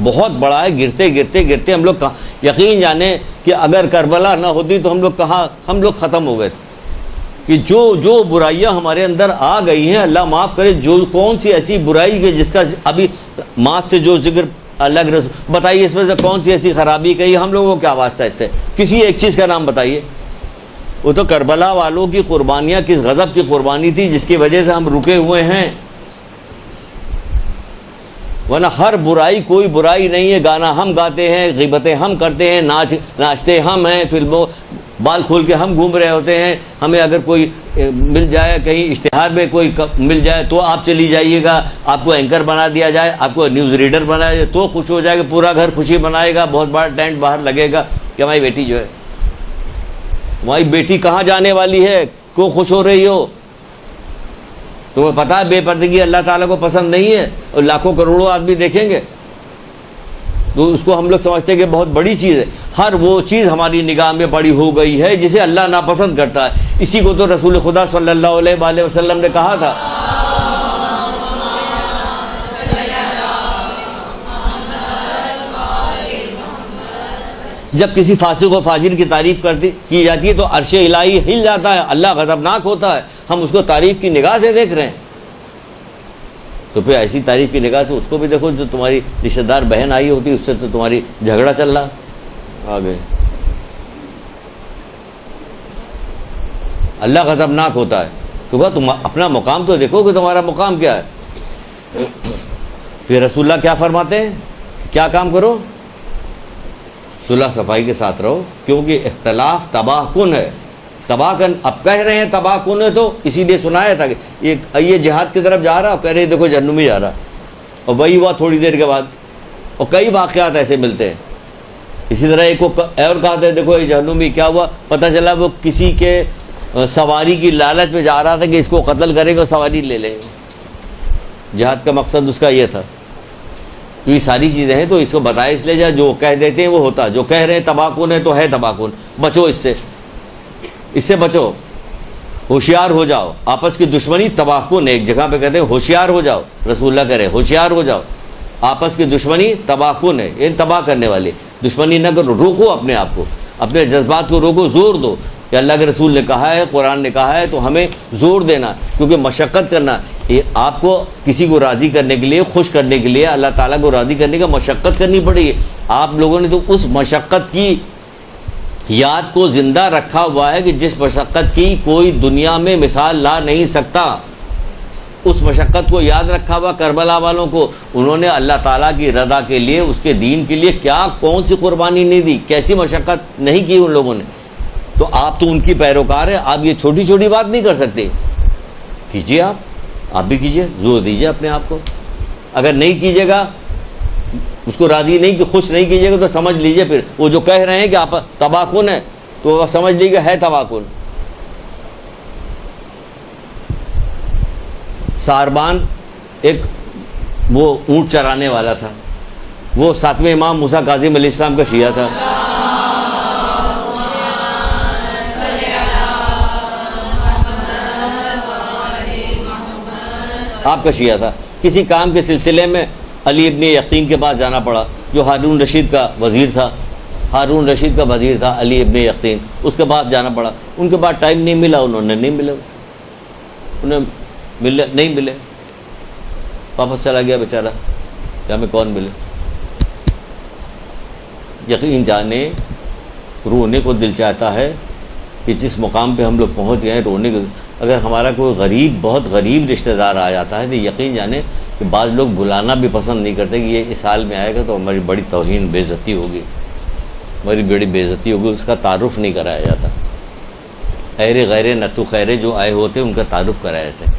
بہت بڑا ہے. گرتے ہم لوگ یقین جانے کہ اگر کربلا نہ ہوتی تو ہم لوگ ختم ہو گئے تھے. کہ جو برائیاں ہمارے اندر آ گئی ہیں، اللہ معاف کرے، جو کون سی ایسی برائی کہ جس کا ابھی ماں سے جو ذکر اللہ کے رسول بتائیے، اس میں سے کون سی ایسی خرابی کہی، ہم لوگوں کو کیا واسطہ اس سے؟ کسی ایک چیز کا نام بتائیے۔ وہ تو کربلا والوں کی قربانیاں کس غضب کی قربانی تھی جس کی وجہ سے ہم رکے ہوئے ہیں، ورنہ ہر برائی کوئی برائی نہیں ہے۔ گانا ہم گاتے ہیں، غیبتیں ہم کرتے ہیں، ناچتے ہم ہیں، فلموں بال کھول کے ہم گھوم رہے ہوتے ہیں۔ ہمیں اگر کوئی مل جائے، کہیں اشتہار میں کوئی مل جائے تو آپ چلی جائیے گا، آپ کو اینکر بنا دیا جائے، آپ کو نیوز ریڈر بنایا جائے تو خوش ہو جائے گا، پورا گھر خوشی منائے گا، بہت بڑا ٹینٹ باہر لگے گا کہ ہماری بیٹی جو ہے، ہماری بیٹی کہاں جانے والی ہے، کیوں خوش ہو رہی ہو؟ تمہیں پتہ ہے بے پردگی اللہ تعالیٰ کو پسند نہیں ہے، اور لاکھوں کروڑوں آدمی دیکھیں گے تو اس کو ہم لوگ سمجھتے ہیں کہ بہت بڑی چیز ہے۔ ہر وہ چیز ہماری نگاہ میں بڑی ہو گئی ہے جسے اللہ ناپسند کرتا ہے۔ اسی کو تو رسول خدا صلی اللہ علیہ وآلہ وسلم نے کہا تھا، جب کسی فاسق و فاجر کی تعریف کی جاتی ہے تو عرش الہی ہل جاتا ہے، اللہ غضبناک ہوتا ہے۔ ہم اس کو تعریف کی نگاہ سے دیکھ رہے ہیں، تو پھر ایسی تعریف کی نگاہ سے اس کو بھی دیکھو جو تمہاری رشتہ دار بہن آئی ہوتی، اس سے تو تمہاری جھگڑا چل رہا آگے۔ اللہ غضبناک ہوتا ہے تو کہا تم اپنا مقام تو دیکھو کہ تمہارا مقام کیا ہے۔ پھر رسول اللہ کیا فرماتے ہیں؟ کیا کام کرو؟ صلح صفائی کے ساتھ رہو، کیونکہ اختلاف تباہ کن ہے۔ تباہ کن اب کہہ رہے ہیں تباہ کن ہے، تو اسی لیے سنایا تھا کہ یہ جہاد کی طرف جا رہا اور کہہ رہے دیکھو جہنم میں جا رہا، اور وہی ہوا تھوڑی دیر کے بعد۔ اور کئی واقعات ایسے ملتے ہیں۔ اسی طرح ایک کو اور کہا تھا دیکھو یہ جہنمی، کیا ہوا؟ پتہ چلا وہ کسی کے سواری کی لالچ میں جا رہا تھا کہ اس کو قتل کرے گا، سواری لے لے گا۔ جہاد کا مقصد اس کا یہ تھا۔ تو یہ ساری چیزیں ہیں، تو اس کو بتایا اس لیے جا جو کہہ دیتے ہیں وہ ہوتا، جو کہہ رہے ہیں تباہ کن ہے تو ہے تباہ کن۔ بچو اس سے بچو، ہوشیار ہو جاؤ۔ آپس کی دشمنی تباہ کن، ایک جگہ پہ کہتے ہیں ہوشیار ہو جاؤ، رسول اللہ کہہ رہے ہیں ہوشیار ہو جاؤ۔ آپس کی دشمنی تباہ کن ہے، یہ تباہ کرنے والی دشمنی نہ کرو، روکو اپنے آپ کو، اپنے جذبات کو روکو، زور دو کہ اللہ کے رسول نے کہا ہے، قرآن نے کہا ہے، تو ہمیں زور دینا، کیونکہ مشقت کرنا، یہ آپ کو کسی کو راضی کرنے کے لیے، خوش کرنے کے لیے، اللہ تعالیٰ کو راضی کرنے کا مشقت کرنی پڑے گی۔ آپ لوگوں نے تو اس مشقت کی یاد کو زندہ رکھا ہوا ہے کہ جس مشقت کی کوئی دنیا میں مثال لا نہیں سکتا۔ اس مشقت کو یاد رکھا ہوا کربلا والوں کو، انہوں نے اللہ تعالیٰ کی رضا کے لیے، اس کے دین کے لیے کیا کون سی قربانی نہیں دی، کیسی مشقت نہیں کی ان لوگوں نے۔ تو آپ تو ان کی پیروکار ہیں، آپ یہ چھوٹی چھوٹی بات نہیں کر سکتے۔ کیجیے، آپ بھی کیجیے، زور دیجیے اپنے آپ کو۔ اگر نہیں کیجیے گا، اس کو راضی نہیں کہ خوش نہیں کیجیے گا، تو سمجھ لیجیے پھر وہ جو کہہ رہے ہیں کہ آپ تباہ کن ہے، تو وہ سمجھ لیجیے کہ ہے تباہ کن۔ ساربان ایک وہ اونٹ چرانے والا تھا، وہ 7ویں امام موسیٰ کاظم علیہ السلام کا شیعہ تھا۔ آپ کا شیعہ تھا۔ کسی کام کے سلسلے میں علی ابن یقین کے پاس جانا پڑا، جو ہارون رشید کا وزیر تھا۔ ہارون رشید کا وزیر تھا علی ابن یقین، اس کے پاس جانا پڑا۔ ان کے پاس ٹائم نہیں ملا، انہوں نے نہیں ملے، انہیں نہیں ملے، واپس چلا گیا بیچارہ کہ ہمیں کون ملے۔ یقین جانے رونے کو دل چاہتا ہے کہ جس مقام پہ ہم لوگ پہنچ گئے ہیں، رونے کو۔ اگر ہمارا کوئی غریب، بہت غریب رشتہ دار آ جاتا ہے تو یقین جانے کہ بعض لوگ بلانا بھی پسند نہیں کرتے کہ یہ اس حال میں آئے گا تو ہماری بڑی توہین، بے عزتی ہوگی، ہماری بڑی بے عزتی ہوگی، اس کا تعارف نہیں کرایا جاتا۔ خیر غیر نتو خیر جو آئے ہوتے ان کا تعارف کرایا جاتا ہے،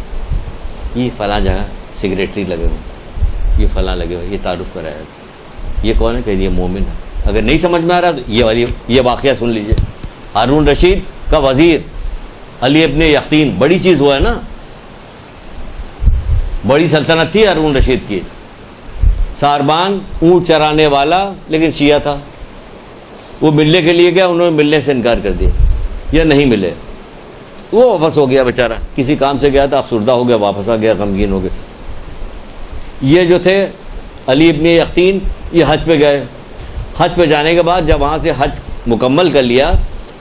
یہ فلاں جگہ سیکریٹری لگے ہوئے، یہ فلاں لگے ہوئے، یہ تعارف کرایا جاتا ہے۔ یہ کون ہے کہ یہ مومن ہے۔ اگر نہیں سمجھ میں آ رہا تو یہ واقعہ سن لیجئے۔ ہارون رشید کا وزیر علی ابن یقین، بڑی چیز ہوا ہے نا، بڑی سلطنت تھی ہارون رشید کی۔ ساربان اونٹ چرانے والا لیکن شیعہ تھا، وہ ملنے کے لیے گیا، انہوں نے ملنے سے انکار کر دیا یا نہیں ملے، وہ واپس ہو گیا بیچارہ، کسی کام سے گیا تھا، افسردہ ہو گیا، واپس آ گیا، غمگین ہو گیا۔ یہ جو تھے علی ابن یقین، یہ حج پہ گئے۔ حج پہ جانے کے بعد جب وہاں سے حج مکمل کر لیا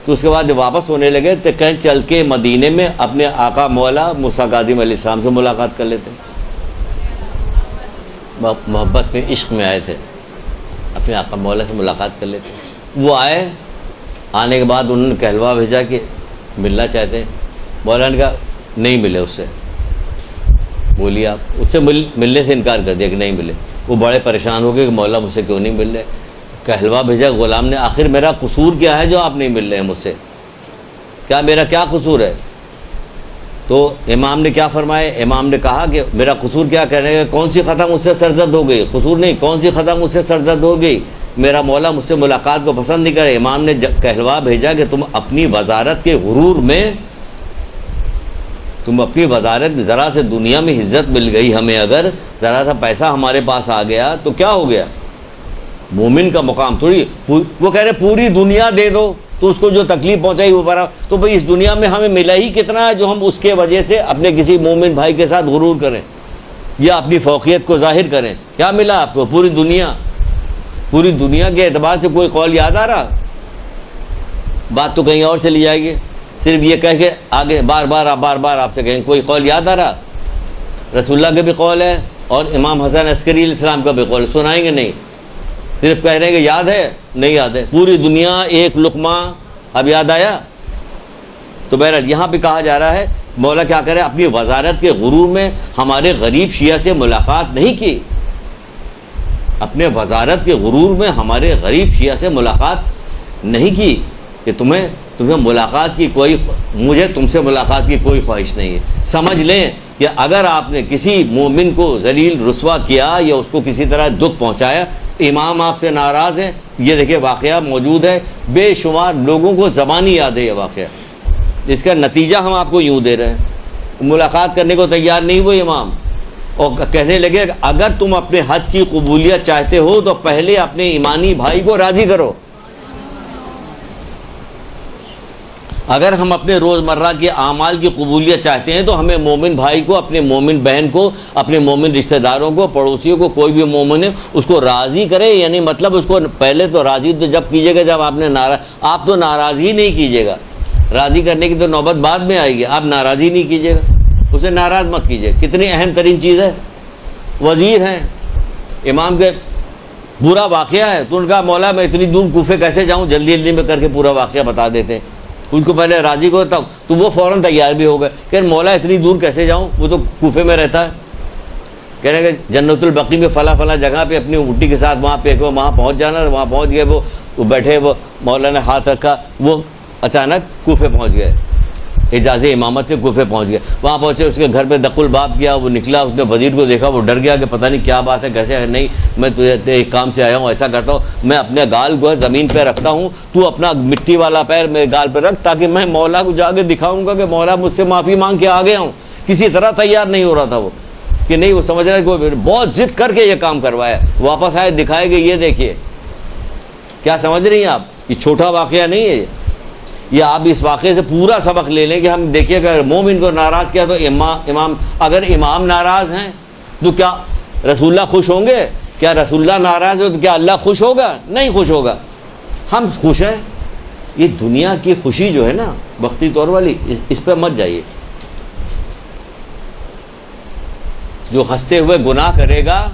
تو اس کے بعد جب واپس ہونے لگے تو کہیں چل کے مدینے میں اپنے آقا مولا موسیٰ کاظم علیہ السلام سے ملاقات کر لیتے. محبت میں عشق میں آئے تھے, اپنے آقا مولا سے ملاقات کر لیتے. وہ آئے, آنے کے بعد انہوں نے کہلوا بھیجا کہ ملنا چاہتے ہیں. مولا نے کہا نہیں ملے اس سے. بولیے آپ اس سے ملنے سے انکار کر دیا کہ نہیں ملے. وہ بڑے پریشان ہو گئے کہ مولا مجھ سے کیوں نہیں مل رہے. کہلوا بھیجا غلام نے, آخر میرا قصور کیا ہے جو آپ نہیں مل رہے ہیں مجھ سے, کیا میرا کیا قصور ہے؟ تو امام نے کیا فرمایا؟ امام نے کہا کہ میرا قصور کیا کہنے کا, کون سی خطا مجھ سے سرزد ہو گئی, قصور نہیں, کون سی خطا مجھ سے سرزد ہو گئی, میرا مولا مجھ سے ملاقات کو پسند نہیں کرے. امام نے کہلوا بھیجا کہ تم اپنی وزارت کے غرور میں, تم اپنی وزارت, ذرا سے دنیا میں عزت مل گئی ہمیں, اگر ذرا سا پیسہ ہمارے پاس آ گیا تو کیا ہو گیا؟ مومن کا مقام تھوڑی, وہ کہہ رہے پوری دنیا دے دو تو اس کو جو تکلیف پہنچائی وہ برا, تو بھئی اس دنیا میں ہمیں ملا ہی کتنا ہے جو ہم اس کے وجہ سے اپنے کسی مومن بھائی کے ساتھ غرور کریں یا اپنی فوقیت کو ظاہر کریں؟ کیا ملا آپ کو؟ پوری دنیا. پوری دنیا کے اعتبار سے کوئی قول یاد آ رہا؟ بات تو کہیں اور چلی جائے گی. صرف یہ کہہ کے آگے بار بار آپ سے کہیں کوئی قول یاد آ رہا؟ رسول اللہ کے بھی قول ہے اور امام حسن عسکری علیہ السلام کا بھی قول, سنائیں گے نہیں, صرف کہہ رہے ہیں کہ یاد ہے, نہیں یاد ہے. پوری دنیا ایک لقمہ, اب یاد آیا؟ تو بہرحال یہاں پہ کہا جا رہا ہے مولا کیا کرے, اپنی وزارت کے غرور میں ہمارے غریب شیعہ سے ملاقات نہیں کی, اپنے وزارت کے غرور میں ہمارے غریب شیعہ سے ملاقات نہیں کی کہ تمہیں ملاقات کی کوئی, مجھے تم سے ملاقات کی کوئی خواہش نہیں ہے. سمجھ لیں کہ اگر آپ نے کسی مومن کو ذلیل رسوا کیا یا اس کو کسی طرح دکھ پہنچایا, امام آپ سے ناراض ہیں. یہ دیکھیں واقعہ موجود ہے, بے شمار لوگوں کو زبانی یاد ہے یہ واقعہ, اس کا نتیجہ ہم آپ کو یوں دے رہے ہیں. ملاقات کرنے کو تیار نہیں وہ امام, اور کہنے لگے کہ اگر تم اپنے حج کی قبولیت چاہتے ہو تو پہلے اپنے ایمانی بھائی کو راضی کرو. اگر ہم اپنے روزمرہ کے اعمال کی قبولیت چاہتے ہیں تو ہمیں مومن بھائی کو, اپنے مومن بہن کو, اپنے مومن رشتہ داروں کو, پڑوسیوں کو, کوئی بھی مومن ہے اس کو راضی کرے. یعنی مطلب اس کو پہلے تو راضی تو جب کیجیے گا جب آپ تو ناراضی نہیں کیجیے گا, راضی کرنے کی تو نوبت بعد میں آئے گی, آپ ناراضی نہیں کیجیے گا, اسے ناراض مت کیجیے. کتنی اہم ترین چیز ہے, وزیر ہیں امام کے, برا واقعہ ہے تو ان کا مولا میں اتنی دور کوفے کیسے جاؤں, جلدی میں کر کے پورا واقعہ بتا دیتے ہیں. ان کو پہلے راضی کو تب تو وہ فوراً تیار بھی ہو گئے کہ مولا اتنی دور کیسے جاؤں, وہ تو کوفے میں رہتا ہے. کہہ رہے کہ جنت البقیع میں فلاں جگہ پہ اپنی اونٹی کے ساتھ وہاں پہ وہاں پہنچ جانا. وہاں پہنچ گئے, وہ بیٹھے, وہ مولا نے ہاتھ رکھا, وہ اچانک کوفے پہنچ گئے, اجازت امامت سے کوفے پہنچ گئے. وہاں پہنچے, اس کے گھر پہ دق الباب کیا, وہ نکلا, اس نے وزیر کو دیکھا, وہ ڈر گیا کہ پتہ نہیں کیا بات ہے, کیسے ہے. نہیں میں تجھے ایک کام سے آیا ہوں, ایسا کرتا ہوں, میں اپنے گال کو زمین پہ رکھتا ہوں, تو اپنا مٹی والا پیر میرے گال پہ رکھ تاکہ میں مولا کو جا کے دکھاؤں گا کہ مولا مجھ سے معافی مانگ کے آ گیا ہوں. کسی طرح تیار نہیں ہو رہا تھا وہ, کہ نہیں وہ سمجھ رہا ہے کہ بہت ضد کر کے یہ کام کروایا. واپس آئے, دکھائے گے, یہ دیکھیے کیا سمجھ رہی ہیں آپ, یہ چھوٹا واقعہ نہیں ہے. یہ آپ اس واقعے سے پورا سبق لے لیں کہ ہم دیکھیے اگر مومن کو ناراض کیا تو امام, اگر امام ناراض ہیں تو کیا رسول اللہ خوش ہوں گے؟ کیا رسول اللہ ناراض ہو تو کیا اللہ خوش ہوگا؟ نہیں خوش ہوگا. ہم خوش ہیں. یہ دنیا کی خوشی جو ہے نا وقتی طور والی, اس پہ مت جائیے. جو ہنستے ہوئے گناہ کرے گا,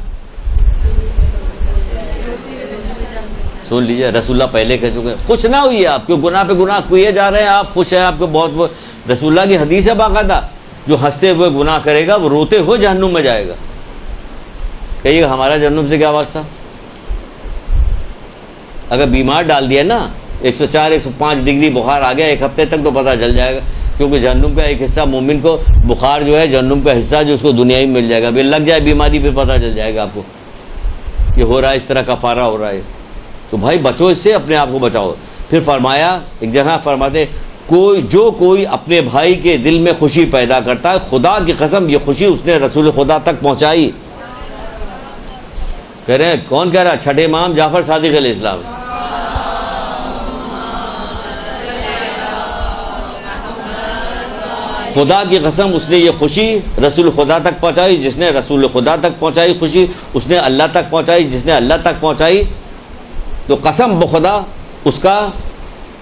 سن لیجیے رسول اللہ پہلے کہہ چکے ہیں, خوش نہ ہوئیے آپ, کیوں گناہ پہ گناہ کیے جا رہے ہیں, آپ خوش ہیں, آپ کو بہت. رسول اللہ کی حدیث ہے باقاعدہ, جو ہنستے ہوئے گناہ کرے گا وہ روتے ہوئے جہنم میں جائے گا. کہیے گا ہمارا جہنم سے کیا واسطہ؟ اگر بیمار ڈال دیا نا, 104 105 ڈگری بخار آ گیا, ایک ہفتے تک تو پتہ چل جائے گا, کیونکہ جہنم کا ایک حصہ مومن کو, بخار جو ہے جہنم کا حصہ جو اس کو دنیا میں مل جائے گا. پھر لگ جائے بیماری, پھر پتہ چل جائے گا آپ کو یہ ہو رہا ہے, اس طرح کفارہ ہو رہا ہے. تو بھائی بچو اس سے, اپنے آپ کو بچاؤ. پھر فرمایا, ایک جگہ فرماتے, کوئی اپنے بھائی کے دل میں خوشی پیدا کرتا ہے, خدا کی قسم یہ خوشی اس نے رسول خدا تک پہنچائی. کہہ رہے ہیں کون کہہ رہا؟ چھٹے امام جعفر صادق علیہ السلام. خدا کی قسم اس نے یہ خوشی رسول خدا تک پہنچائی. جس نے رسول خدا تک پہنچائی خوشی, اس نے اللہ تک پہنچائی. جس نے اللہ تک پہنچائی تو قسم بخدا اس کا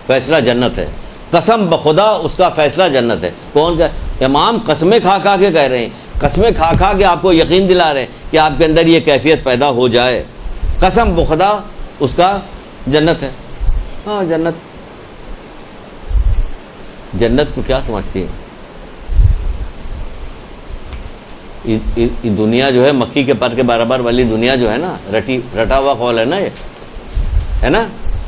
فیصلہ جنت ہے، قسم بخدا اس کا فیصلہ جنت ہے۔ کون کا امام قسمیں کھا کھا کے کہہ رہے ہیں، قسمیں کھا کھا کے آپ کو یقین دلا رہے ہیں کہ آپ کے اندر یہ کیفیت پیدا ہو جائے، قسم بخدا اس کا جنت ہے۔ ہاں جنت، جنت کو کیا سمجھتی ہے؟ یہ دنیا جو ہے مکھی کے پر کے برابر والی دنیا جو ہے نا، رٹا ہوا قول ہے نا، یہ ہے نا،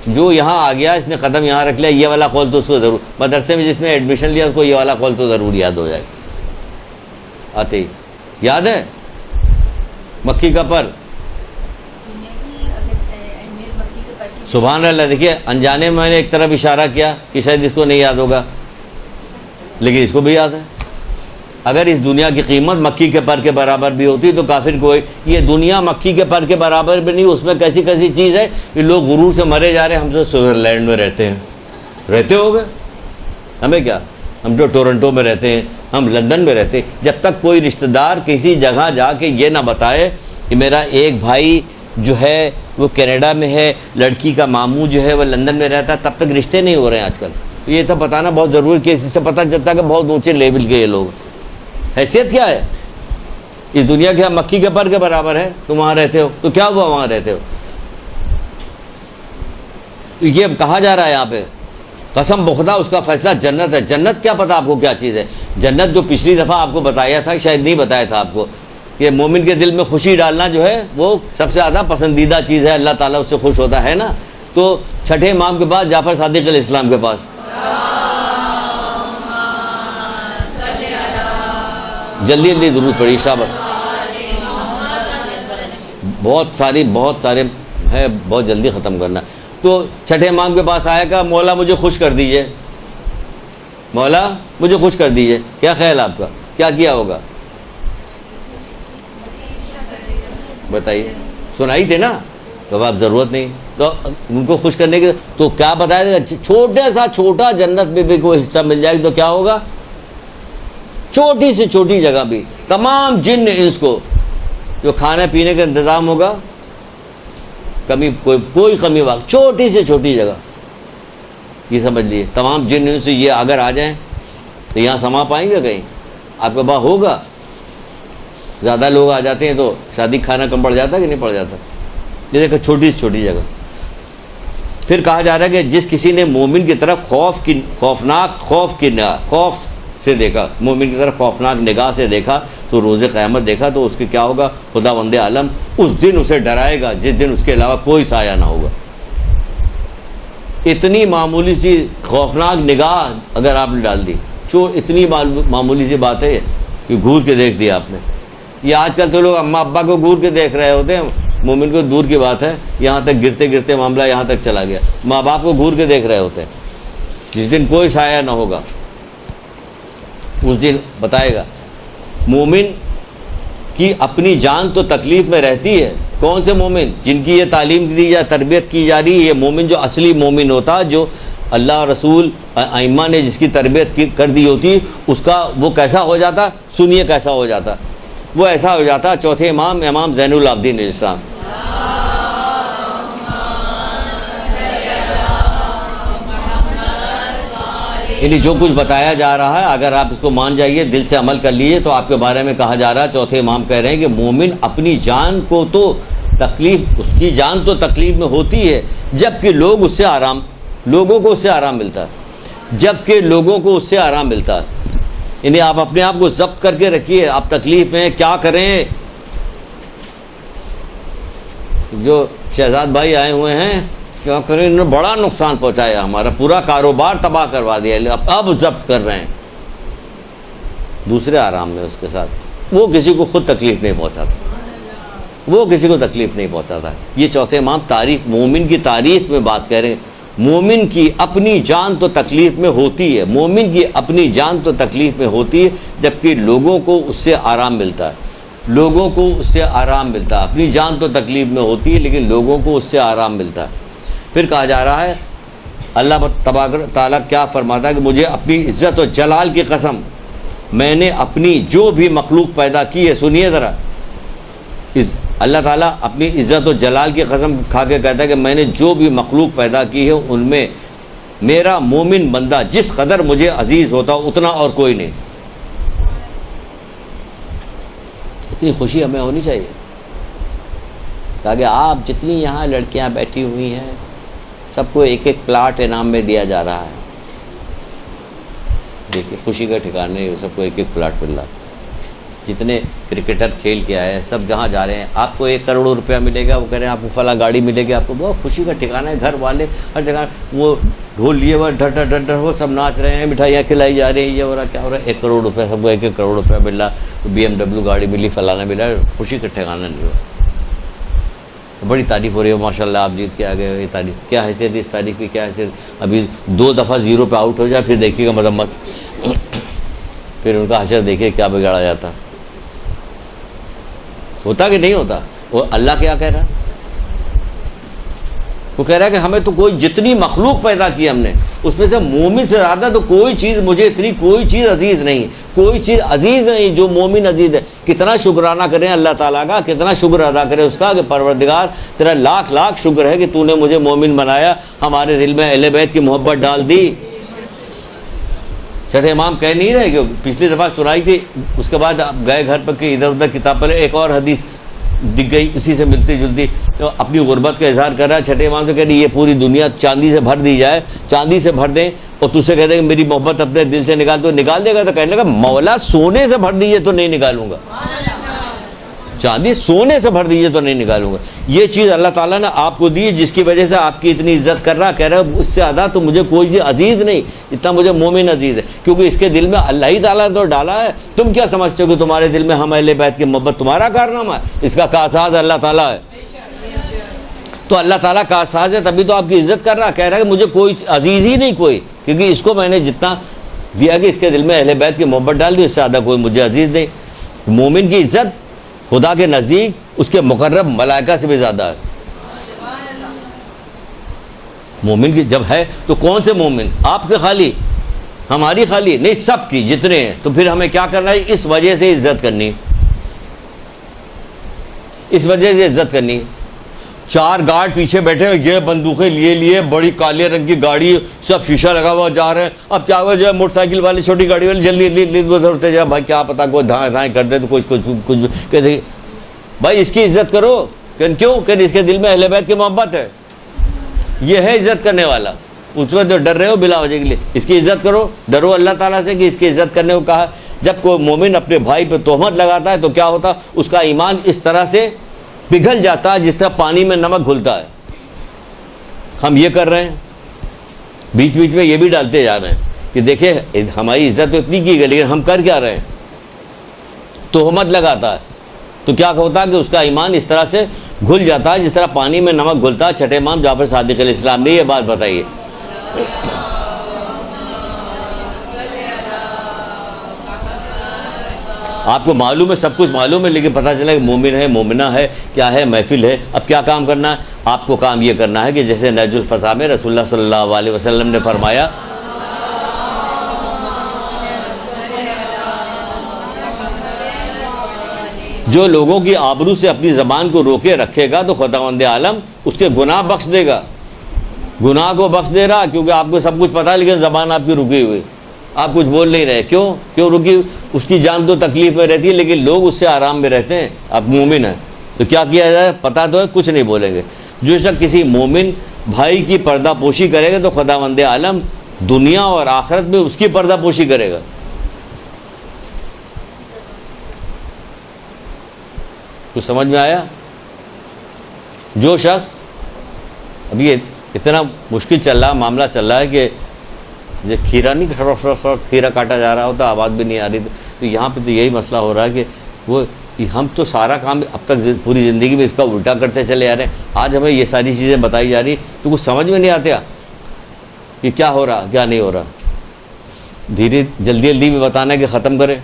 جو یہاں آ گیا اس نے قدم یہاں رکھ لیا، یہ والا قول تو اس کو ضرور، مدرسے میں جس نے ایڈمیشن لیا اس کو یہ والا قول تو ضرور یاد ہو جائے آتے ہی۔ یاد ہے مکھی کا پر؟ سبحان اللہ۔ دیکھیے انجانے میں نے ایک طرف اشارہ کیا کہ شاید اس کو نہیں یاد ہوگا، لیکن اس کو بھی یاد ہے۔ اگر اس دنیا کی قیمت مکھی کے پر کے برابر بھی ہوتی تو کافر کوئی، یہ دنیا مکھی کے پر کے برابر بھی نہیں، اس میں کیسی کیسی چیز ہے کہ لوگ غرور سے مرے جا رہے ہیں۔ ہم تو سوئٹزرلینڈ میں رہتے ہیں، رہتے ہو گے، ہمیں کیا، ہم تو ٹورنٹو میں رہتے ہیں، ہم لندن میں رہتے ہیں۔ جب تک کوئی رشتہ دار کسی جگہ جا کے یہ نہ بتائے کہ میرا ایک بھائی جو ہے وہ کینیڈا میں ہے، لڑکی کا ماموں جو ہے وہ لندن میں رہتا ہے، تب تک رشتے نہیں ہو رہے ہیں آج کل۔ یہ تو بتانا بہت ضروری ہے کہ اس سے پتہ چلتا ہے کہ بہت اونچے لیول کے یہ لوگ، حیثیت کیا ہے اس دنیا کے، مکھی کے پر کے برابر ہے۔ تم وہاں رہتے ہو تو کیا ہوا، وہاں رہتے ہو۔ یہ کہا جا رہا ہے یہاں پہ قسم بخدا اس کا فیصلہ جنت ہے۔ جنت کیا پتا آپ کو کیا چیز ہے؟ جنت جو پچھلی دفعہ آپ کو بتایا تھا، شاید نہیں بتایا تھا آپ کو، کہ مومن کے دل میں خوشی ڈالنا جو ہے وہ سب سے زیادہ پسندیدہ چیز ہے، اللہ تعالیٰ اس سے خوش ہوتا ہے نا۔ تو چھٹے امام کے پاس جعفر صادق علیہ السلام کے پاس جلدی جلدی درود پڑھی شابت، بہت سارے ہے، بہت جلدی ختم کرنا۔ تو چھٹے امام کے پاس آیا کہ مولا مجھے خوش کر دیجئے، مولا مجھے خوش کر دیجئے۔ کیا خیال آپ کا، کیا کیا ہوگا بتائیے؟ سنائی تھے نا، تو اب ضرورت نہیں، تو ان کو خوش کرنے کے تو کیا بتایا، چھوٹا جنت میں بھی کوئی حصہ مل جائے تو کیا ہوگا، چھوٹی سے چھوٹی جگہ بھی تمام جن انس کو جو کھانے پینے کا انتظام ہوگا، کمی کوئی کمی واقع، چھوٹی سے چھوٹی جگہ، یہ سمجھ لیے تمام جن انس یہ اگر آ جائیں تو یہاں سما پائیں گے کہیں؟ آپ کے پاس ہوگا؟ زیادہ لوگ آ جاتے ہیں تو شادی کھانا کم پڑ جاتا ہے کہ نہیں پڑ جاتا؟ یہ دیکھو چھوٹی سے چھوٹی جگہ۔ پھر کہا جا رہا ہے کہ جس کسی نے مومن کی طرف خوف سے دیکھا، مومن کی طرف خوفناک نگاہ سے دیکھا تو روز قیامت دیکھا تو اس کے کیا ہوگا، خدا وند عالم اس دن اسے ڈرائے گا جس دن اس کے علاوہ کوئی سایہ نہ ہوگا۔ اتنی معمولی سی خوفناک نگاہ اگر آپ نے ڈال دی، اتنی معمولی سی بات ہے کہ گھور کے دیکھ دیا آپ نے۔ یہ آج کل تو لوگ اماں ابا کو گھور کے دیکھ رہے ہوتے ہیں، مومن کو دور کی بات ہے، یہاں تک گرتے گرتے معاملہ یہاں تک چلا گیا، ماں باپ کو گھور کے دیکھ رہے ہوتے ہیں۔ جس دن کوئی سایہ نہ ہوگا اس دن بتائے گا۔ مومن کی اپنی جان تو تکلیف میں رہتی ہے۔ کون سے مومن؟ جن کی یہ تعلیم دی جا، تربیت کی جا رہی ہے۔ یہ مومن جو اصلی مومن ہوتا، جو اللہ رسول ائمہ نے جس کی تربیت کر دی ہوتی، اس کا وہ کیسا ہو جاتا؟ سنیے کیسا ہو جاتا، وہ ایسا ہو جاتا چوتھے امام زین العابدین علیہ السلام۔ یعنی جو کچھ بتایا جا رہا ہے اگر آپ اس کو مان جائیے، دل سے عمل کر لیجیے، تو آپ کے بارے میں کہا جا رہا ہے، چوتھے امام کہہ رہے ہیں کہ مومن اپنی جان کو تو تکلیف، اس کی جان تو تکلیف میں ہوتی ہے جبکہ لوگوں کو اس سے آرام ملتا ہے، جبکہ لوگوں کو اس سے آرام ملتا ہے۔ یعنی آپ اپنے آپ کو ضبط کر کے رکھیے، آپ تکلیف میں کیا کریں۔ جو شہزاد بھائی آئے ہوئے ہیں، کیا کریں، انہوں نے بڑا نقصان پہنچایا، ہمارا پورا کاروبار تباہ کروا دیا، اب ضبط کر رہے ہیں، دوسرے آرام میں اس کے ساتھ۔ وہ کسی کو خود تکلیف نہیں پہنچاتا، وہ کسی کو تکلیف نہیں پہنچاتا۔ یہ چوتھے امام تاریخ، مومن کی تعریف میں بات کہہ رہے ہیں۔ مومن کی اپنی جان تو تکلیف میں ہوتی ہے، مومن کی اپنی جان تو تکلیف میں ہوتی ہے جبکہ لوگوں کو اس سے آرام ملتا ہے، لوگوں کو اس سے آرام ملتا ہے۔ اپنی جان تو تکلیف میں ہوتی ہے لیکن لوگوں کو اس سے آرام ملتا ہے۔ پھر کہا جا رہا ہے، اللہ تبارک تعالیٰ کیا فرماتا ہے کہ مجھے اپنی عزت و جلال کی قسم، میں نے اپنی جو بھی مخلوق پیدا کی ہے، سنیے ذرا، اللہ تعالیٰ اپنی عزت و جلال کی قسم کھا کے کہتا ہے کہ میں نے جو بھی مخلوق پیدا کی ہے ان میں میرا مومن بندہ جس قدر مجھے عزیز ہوتا اتنا اور کوئی نہیں. اتنی خوشی ہمیں ہونی چاہیے تاکہ آپ جتنی یہاں لڑکیاں بیٹھی ہوئی ہیں سب کو ایک ایک پلاٹ انعام میں دیا جا رہا ہے. دیکھیے خوشی کا ٹھکانا نہیں, سب کو ایک ایک پلاٹ مل رہا. جتنے کرکٹر کھیل کے آئے ہیں سب جہاں جا رہے ہیں آپ کو 1 کروڑ روپیہ ملے گا, وہ کہہ رہے ہیں آپ کو فلاں گاڑی ملے گی, آپ کو بہت خوشی کا ٹھکانا ہے. گھر والے ہر جگہ وہ ڈھول لیے وہ ڈر ڈر ڈر ڈر وہ سب ناچ رہے ہیں, مٹھائیاں کھلائی جا رہی ہیں, یہ ہو رہا کیا ہو رہا ہے. 1 کروڑ روپیہ سب کو 1 کروڑ روپیہ مل رہا, BMW گاڑی ملی, فلانا ملا, خوشی کا ٹھکانا نہیں ہوا. بڑی تعریف ہو رہی ہے ماشاء اللہ آپ جیت کے آ گئے. یہ تعریف کیا حیثیت اس تعریف کی, کیا حیثیت. ابھی 2 دفعہ 0 پہ آؤٹ ہو جائے پھر دیکھیے گا مذمت, پھر ان کا حشر دیکھیے کیا بگاڑا جاتا. ہوتا کہ نہیں ہوتا. وہ اللہ کیا کہہ رہا ہے, وہ کہہ رہا ہے کہ ہمیں تو کوئی جتنی مخلوق پیدا کی ہم نے اس میں سے مومن سے زیادہ تو کوئی چیز مجھے اتنی کوئی چیز عزیز نہیں, کوئی چیز عزیز نہیں جو مومن عزیز ہے. کتنا شکرانہ کریں اللہ تعالیٰ کا, کتنا شکر ادا کریں اس کا کہ پروردگار تیرا لاکھ لاکھ شکر ہے کہ تو نے مجھے مومن بنایا, ہمارے دل میں اہل بیت کی محبت ڈال دی. چھٹے امام کہہ نہیں رہے کہ پچھلی دفعہ سنائی تھی, اس کے بعد گئے گھر پر کہ ادھر ادھر کتاب پر ایک اور حدیث دکھ گئی اسی سے ملتی جلتی, تو اپنی غربت کا اظہار کر رہا ہے. چھٹے امام سے کہہ رہی یہ پوری دنیا چاندی سے بھر دی جائے, چاندی سے بھر دیں, اور تجھ سے کہہ دیں کہ میری محبت اپنے دل سے نکال, تو نکال دے گا. تو کہنے لگا مولا سونے سے بھر دیجیے تو نہیں نکالوں گا, چاندی سونے سے بھر دیجیے تو نہیں نکالوں گا. یہ چیز اللہ تعالیٰ نے آپ کو دی جس کی وجہ سے آپ کی اتنی عزت کر رہا, کہہ رہا ہے اس سے زیادہ تو مجھے کوئی چیز عزیز نہیں اتنا مجھے مومن عزیز ہے, کیونکہ اس کے دل میں اللہ ہی تعالیٰ نے تو ڈالا ہے. تم کیا سمجھتے ہو کہ تمہارے دل میں ہم اہل بیت کی محبت تمہارا کارنامہ ہے؟ اس کا کارساز اللہ تعالیٰ ہے. تو اللہ تعالیٰ کارساز ہے تبھی تو آپ کی عزت کر رہا, کہہ رہا ہے کہ مجھے کوئی عزیز ہی نہیں کوئی, کیونکہ اس کو میں نے جتنا دیا کہ اس کے دل میں اہل بیت کی محبت ڈال دی, اس سے زیادہ کوئی مجھے عزیز نہیں. مومن کی عزت خدا کے نزدیک اس کے مقرب ملائکہ سے بھی زیادہ ہے. مومن کی جب ہے تو کون سے مومن, آپ کے خالی, ہماری خالی نہیں, سب کی جتنے ہیں. تو پھر ہمیں کیا کرنا ہے, اس وجہ سے عزت کرنی, اس وجہ سے عزت کرنی. 4 گارڈ پیچھے بیٹھے ہوئے, یہ بندوقیں لیے بڑی کالے رنگ کی گاڑی, سب شیشہ لگا ہوا جا رہے ہیں. اب کیا ہوا جو ہے موٹر سائیکل والے چھوٹی گاڑی والے جلدی ادھر جائے, بھائی کیا پتا کوئی دھائیں کر دے تو کچھ کہتے بھائی اس کی عزت کرو. کیوں کہ اس کے دل میں اہل بیت کی محبت ہے, یہ ہے عزت کرنے والا. اس وقت جو ڈر رہے ہو بلا وجہ کے لیے, اس کی عزت کرو, ڈرو اللہ تعالیٰ سے کہ اس کی عزت کرنے کو کہا. جب کوئی مومن اپنے بھائی پہ تہمت لگاتا ہے تو کیا ہوتا, اس کا ایمان اس طرح سے پگھل جاتا ہے جس طرح پانی میں نمک گھلتا ہے. ہم یہ کر رہے ہیں, بیچ میں یہ بھی ڈالتے جا رہے ہیں کہ دیکھیں ہماری عزت تو اتنی کی گئی لیکن ہم کر کیا رہے ہیں, تہمت لگاتا ہے. تو کیا ہوتا ہے کہ اس کا ایمان اس طرح سے گھل جاتا ہے جس طرح پانی میں نمک گھلتا ہے. چھٹے امام جعفر صادق علیہ السلام نے یہ بات بتائی ہے. آپ کو معلوم ہے, سب کچھ معلوم ہے, لیکن پتہ چلا کہ مومن ہے, مومنہ ہے, کیا ہے, محفل ہے. اب کیا کام کرنا ہے, آپ کو کام یہ کرنا ہے کہ جیسے نہج الفضا میں رسول اللہ صلی اللہ علیہ وسلم نے فرمایا, جو لوگوں کی آبرو سے اپنی زبان کو روکے رکھے گا تو خداوند عالم اس کے گناہ بخش دے گا. گناہ کو بخش دے رہا کیونکہ آپ کو سب کچھ پتہ ہے لیکن زبان آپ کی رکی ہوئی, آپ کچھ بول نہیں رہے. کیوں رکی, اس کی جان تو تکلیف میں رہتی ہے لیکن لوگ اس سے آرام میں رہتے ہیں. آپ مومن ہیں تو کیا کیا جائے, پتہ تو ہے, کچھ نہیں بولیں گے. جو شخص کسی مومن بھائی کی پردہ پوشی کرے گا تو خداوند عالم دنیا اور آخرت میں اس کی پردہ پوشی کرے گا. کچھ سمجھ میں آیا؟ جو شخص ابھی اتنا مشکل چل رہا معاملہ چل رہا ہے کہ یہ کھیرا نہیں, کھیرا کاٹا جا رہا ہوتا, آواز بھی نہیں آ رہی, تو یہاں پہ تو یہی مسئلہ ہو رہا ہے کہ وہ ہم تو سارا کام اب تک پوری زندگی میں اس کا الٹا کرتے چلے جا رہے ہیں. آج ہمیں یہ ساری چیزیں بتائی جا رہی تو کچھ سمجھ میں نہیں آتا کہ کیا ہو رہا کیا نہیں ہو رہا. جلدی بھی بتانا ہے کہ ختم کرے,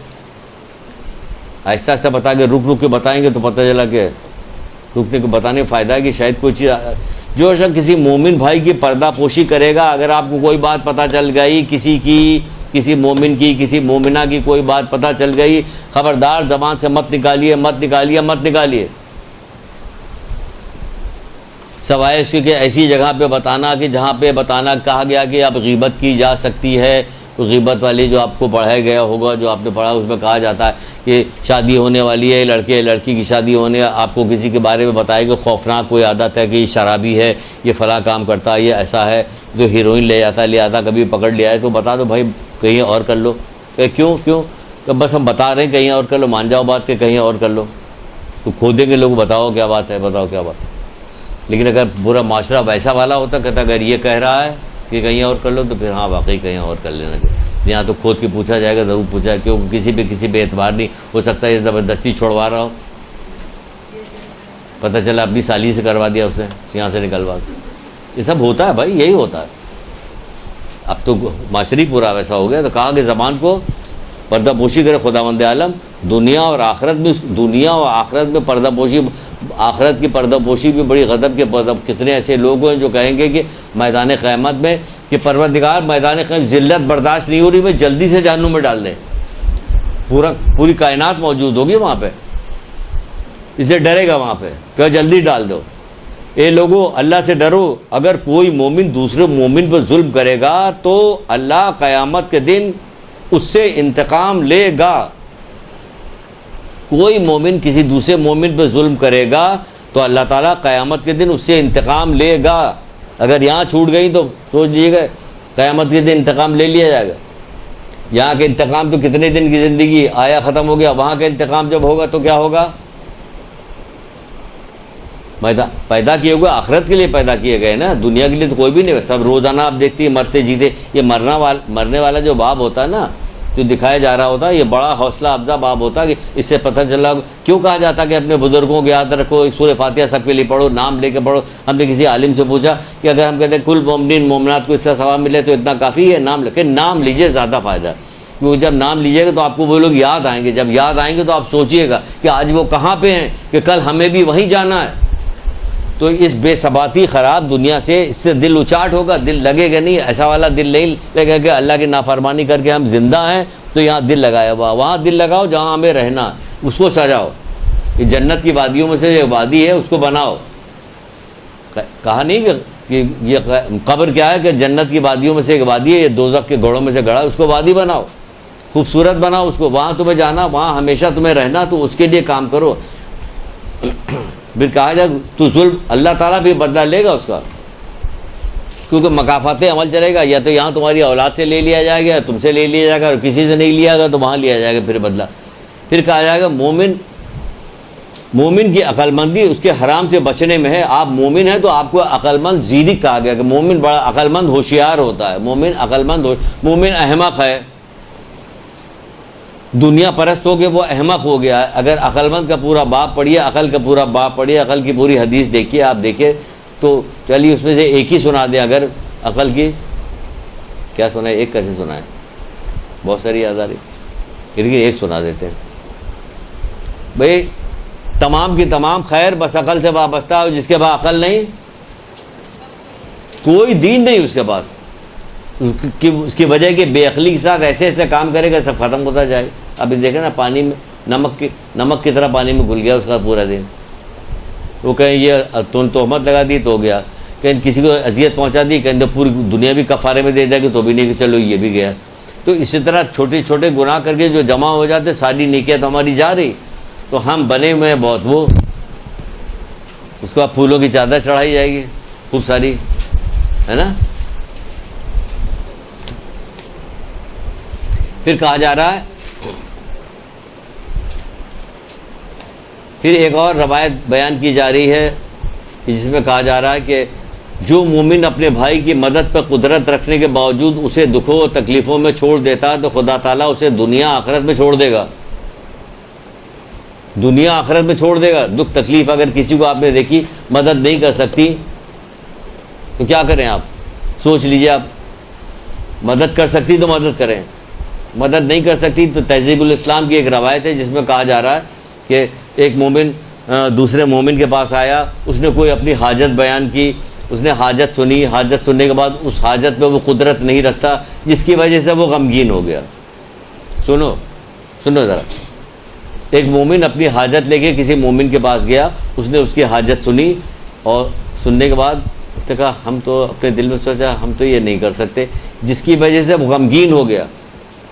آہستہ آہستہ بتا کے رک کے بتائیں گے تو پتہ چلا کہ رکنے کو بتانے کا فائدہ ہے کہ شاید کوئی چیز. جو شخص کسی مومن بھائی کی پردہ پوشی کرے گا, اگر آپ کو کوئی بات پتہ چل گئی کسی مومن کی, کسی مومنہ کی کوئی بات پتہ چل گئی, خبردار زبان سے مت نکالیے. سوائے اس کے کہ ایسی جگہ پہ بتانا کہ جہاں پہ بتانا کہا گیا کہ اب غیبت کی جا سکتی ہے. غیبت والی جو آپ کو پڑھایا گیا ہوگا, جو آپ نے پڑھا, اس میں کہا جاتا ہے کہ شادی ہونے والی ہے, لڑکی کی شادی ہونے, آپ کو کسی کے بارے میں بتائے کہ خوفناک کوئی عادت ہے کہ یہ شرابی ہے, یہ فلاں کام کرتا ہے, یہ ایسا ہے, جو ہیروئن لے آتا کبھی پکڑ لیا ہے, تو بتا دو بھائی کہیں اور کر لو. کہ کیوں کہ بس ہم بتا رہے ہیں کہیں اور کر لو, مان جاؤ بات کہ کہیں اور کر لو. تو کھودیں گے لوگ, بتاؤ کیا بات ہے, بتاؤ کیا بات. لیکن اگر پورا معاشرہ ویسا والا ہوتا, کہتا اگر یہ کہہ رہا ہے کہ کہیں اور کر لو, تو پھر ہاں واقعی کہیں اور کر لینا چاہیے. یہاں تو کھود کے پوچھا جائے گا, ضرور پوچھا, کیونکہ کسی پہ اعتبار نہیں ہو سکتا یہ زبردستی چھوڑوا رہا ہو. پتہ چلا اپنی سالی سے کروا دیا اس نے, یہاں سے نکلوا دیا. یہ سب ہوتا ہے بھائی, یہی ہوتا ہے. اب تو معاشرے پورا ویسا ہو گیا. تو کہا کہ زبان کو پردہ پوشی کرے خداوند عالم. دنیا اور آخرت میں پردہ پوشی, آخرت کی پردہ پوشی بھی بڑی غضب کے. کتنے ایسے لوگ ہیں جو کہیں گے کہ میدان قیامت میں کہ پروردگار میدان قیامت ذلت برداشت نہیں ہو رہی, میں جلدی سے جہنم میں ڈال دیں. پوری کائنات موجود ہوگی وہاں پہ, اس لیے ڈرے گا وہاں پہ کہ جلدی ڈال دو. اے لوگوں اللہ سے ڈرو. اگر کوئی مومن دوسرے مومن پر ظلم کرے گا تو اللہ قیامت کے دن اس سے انتقام لے گا. کوئی مومن کسی دوسرے مومن پر ظلم کرے گا تو اللہ تعالیٰ قیامت کے دن اس سے انتقام لے گا. اگر یہاں چھوٹ گئی تو سوچ لیجیے گا قیامت کے دن انتقام لے لیا جائے گا. یہاں کے انتقام تو کتنے دن کی زندگی آیا ختم ہو گیا, وہاں کا انتقام جب ہوگا تو کیا ہوگا. پیدا کیے ہوئے آخرت کے لیے پیدا کیے گئے نا, دنیا کے لیے تو کوئی بھی نہیں. سب روزانہ آپ دیکھتی ہیں مرتے جیتے. یہ مرنے والا جو باب ہوتا ہے نا, جو دکھایا جا رہا ہوتا ہے, یہ بڑا حوصلہ افزا باب ہوتا ہے. کہ اس سے پتہ چلا کیوں کہا جاتا کہ اپنے بزرگوں کو یاد رکھو, سورہ فاتحہ سب کے لیے پڑھو, نام لے کے پڑھو. ہم نے کسی عالم سے پوچھا کہ اگر ہم کہتے ہیں کل مومنین مومنات کو اس کا ثواب ملے تو اتنا کافی ہے, نام لکھے. نام لیجئے زیادہ فائدہ ہے, کیونکہ جب نام لیجیے گا تو آپ کو وہ لوگ یاد آئیں گے. جب یاد آئیں گے تو آپ سوچئے گا کہ آج وہ کہاں پہ ہیں, کہ کل ہمیں بھی وہیں جانا ہے. تو اس بے ثباتی خراب دنیا سے اس سے دل اچاٹ ہوگا, دل لگے گا نہیں. ایسا والا دل نہیں لگے کہ اللہ کی نافرمانی کر کے ہم زندہ ہیں تو یہاں دل لگایا ہوا. وہاں دل لگاؤ جہاں ہمیں رہنا, اس کو سجاؤ. یہ جنت کی وادیوں میں سے ایک وادی ہے, اس کو بناؤ. کہا نہیں کہ یہ قبر کیا ہے, کہ جنت کی وادیوں میں سے ایک وادی ہے, یہ دوزخ کے گھوڑوں میں سے گڑھا, اس کو وادی بناؤ, خوبصورت بناؤ اس کو. وہاں تمہیں جانا, وہاں ہمیشہ تمہیں رہنا, تو اس کے لیے کام کرو. پھر کہا جائے تو ظلم, اللہ تعالیٰ بھی بدلہ لے گا اس کا, کیونکہ مکافات عمل چلے گا. یا تو یہاں تمہاری اولاد سے لے لیا جائے گا, تم سے لے لیا جائے گا, اور کسی سے نہیں لیا گا تو وہاں لیا جائے گا پھر بدلہ. پھر کہا جائے گا مومن کی عقل مندی اس کے حرام سے بچنے میں ہے. آپ مومن ہیں تو آپ کو عقل مند زیدی کہا گیا, کہ مومن بڑا عقل مند ہوشیار ہوتا ہے. مومن عقل مند مومن احمق ہے, دنیا پرست ہو کے وہ احمق ہو گیا ہے. اگر عقل مند کا پورا باب پڑھیے, عقل کا پورا باب پڑھیے, عقل کی پوری حدیث دیکھیے, آپ دیکھیں تو چلیے اس میں سے ایک ہی سنا دیں. اگر عقل کی کیا سنائے, ایک کیسے سنائے, بہت ساری یاد آ رہی, لیکن ایک سنا دیتے ہیں. بھائی تمام کی تمام خیر بس عقل سے وابستہ ہو. جس کے پاس عقل نہیں, کوئی دین نہیں اس کے پاس. اس کی وجہ کہ بے عقلی کے ساتھ ایسے ایسے کام کرے گا, سب ختم ہوتا جائے. ابھی دیکھیں نا, پانی میں نمک کی طرح پانی میں گل گیا اس کا پورا دن. وہ کہیں یہ تہمت لگا دی تو ہو گیا, کہیں کسی کو اذیت پہنچا دی, کہیں پوری دنیا بھی کفارے میں دے جائے گی تو بھی نہیں, کہ چلو یہ بھی گیا. تو اسی طرح چھوٹے چھوٹے گناہ کر کے جو جمع ہو جاتے, ساری نیکیاں تو ہماری جا رہی. تو ہم بنے ہوئے ہیں بہت, وہ اس کو پھولوں کی چادر چڑھائی جائے گی خوب ساری, ہے نا. پھر کہا جا رہا ہے, پھر ایک اور روایت بیان کی جا رہی ہے جس میں کہا جا رہا ہے کہ جو مومن اپنے بھائی کی مدد پر قدرت رکھنے کے باوجود اسے دکھوں و تکلیفوں میں چھوڑ دیتا ہے تو خدا تعالیٰ اسے دنیا آخرت میں چھوڑ دے گا. دنیا آخرت میں چھوڑ دے گا. دکھ تکلیف اگر کسی کو آپ نے دیکھی مدد نہیں کر سکتی تو کیا کریں آپ, سوچ لیجئے. آپ مدد کر سکتی تو مدد کریں, مدد نہیں کر سکتی تو تہذیب الاسلام کی ایک روایت ہے جس میں کہا جا رہا ہے کہ ایک مومن دوسرے مومن کے پاس آیا, اس نے کوئی اپنی حاجت بیان کی, اس نے حاجت سنی, حاجت سننے کے بعد اس حاجت پہ وہ قدرت نہیں رکھتا, جس کی وجہ سے وہ غمگین ہو گیا. سنو ذرا, ایک مومن اپنی حاجت لے کے کسی مومن کے پاس گیا, اس نے اس کی حاجت سنی اور سننے کے بعد تو کہا ہم تو اپنے دل میں سوچا ہم تو یہ نہیں کر سکتے. جس کی وجہ سے وہ غمگین ہو گیا,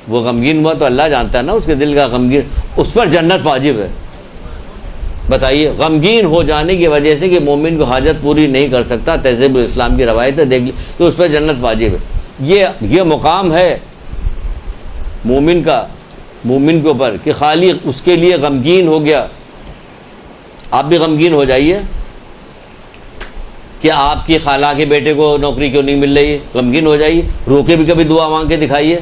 وہ غمگین ہوا تو اللہ جانتا ہے نا اس کے دل کا غمگین, اس پر جنت واجب ہے. بتائیے, غمگین ہو جانے کی وجہ سے کہ مومن کو حاجت پوری نہیں کر سکتا, تہذیب الاسلام کی روایت ہے دیکھ لی, تو اس پر جنت واجب ہے. یہ مقام ہے مومن کا, مومن کے اوپر کہ خالی اس کے لیے غمگین ہو گیا. آپ بھی غمگین ہو جائیے کہ آپ کی خالہ کے بیٹے کو نوکری کیوں نہیں مل رہی ہے, غمگین ہو جائیے. رو کے بھی کبھی دعا مانگ کے دکھائیے,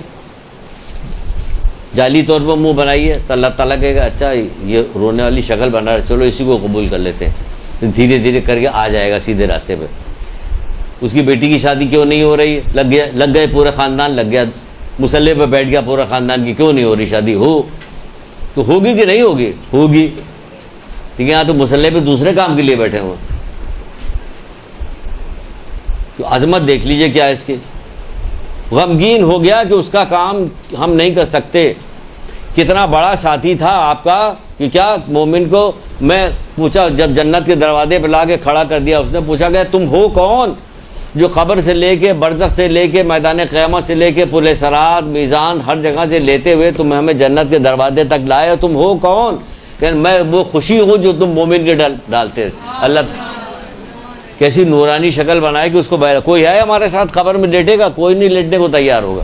جعلی طور پر منہ بنائیے تو اللہ تعالیٰ کہے گا اچھا یہ رونے والی شکل بنا رہا ہے, چلو اسی کو قبول کر لیتے ہیں. دھیرے دھیرے کر کے آ جائے گا سیدھے راستے پہ. اس کی بیٹی کی شادی کیوں نہیں ہو رہی, لگ گئے پورا خاندان لگ گیا, مسلح پہ بیٹھ گیا پورا خاندان کی, کیوں نہیں ہو رہی شادی, ہو تو ہوگی کہ نہیں ہوگی, ہوگی. ٹھیک ہے, یہاں تو مسلح پہ دوسرے کام کے لیے بیٹھے ہوئے. تو عظمت دیکھ لیجئے کیا ہے اس کی. غمگین ہو گیا کہ اس کا کام ہم نہیں کر سکتے. کتنا بڑا ساتھی تھا آپ کا کہ کیا مومن کو میں پوچھا, جب جنت کے دروازے پہ لا کے کھڑا کر دیا, اس نے پوچھا کہ تم ہو کون جو قبر سے لے کے برزخ سے لے کے میدان قیامت سے لے کے پل صراط میزان ہر جگہ سے لیتے ہوئے تم ہمیں جنت کے دروازے تک لائے, تم ہو کون؟ کہ میں وہ خوشی ہوں جو تم مومن کے ڈالتے. اللہ کیسی نورانی شکل بنائے کہ اس کو کوئی ہے ہمارے ساتھ قبر میں لیٹے گا, کوئی نہیں لیٹنے کو تیار ہوگا,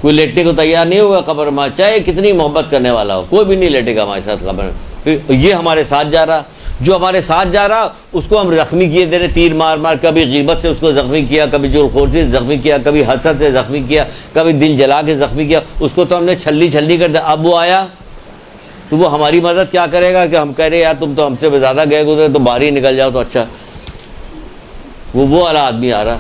کوئی لیٹنے کو تیار نہیں ہوگا قبر میں, چاہے کتنی محبت کرنے والا ہو, کوئی بھی نہیں لیٹے گا ہمارے ساتھ قبر میں. پھر یہ ہمارے ساتھ جا رہا, جو ہمارے ساتھ جا رہا اس کو ہم زخمی کیے دے رہے, تیر مار مار, کبھی غیبت سے اس کو زخمی کیا, کبھی جرخوری سے زخمی کیا, کبھی حسد سے زخمی کیا, کبھی دل جلا کے زخمی کیا, اس کو تو ہم نے چھلی چھلی کر دیا. اب وہ آیا تو وہ ہماری مدد کیا کرے گا کہ ہم کہہ رہے یار تم تو ہم سے زیادہ گئے گزرے, تو باہر ہی نکل جاؤ تو اچھا. وہ والا آدمی آ رہا,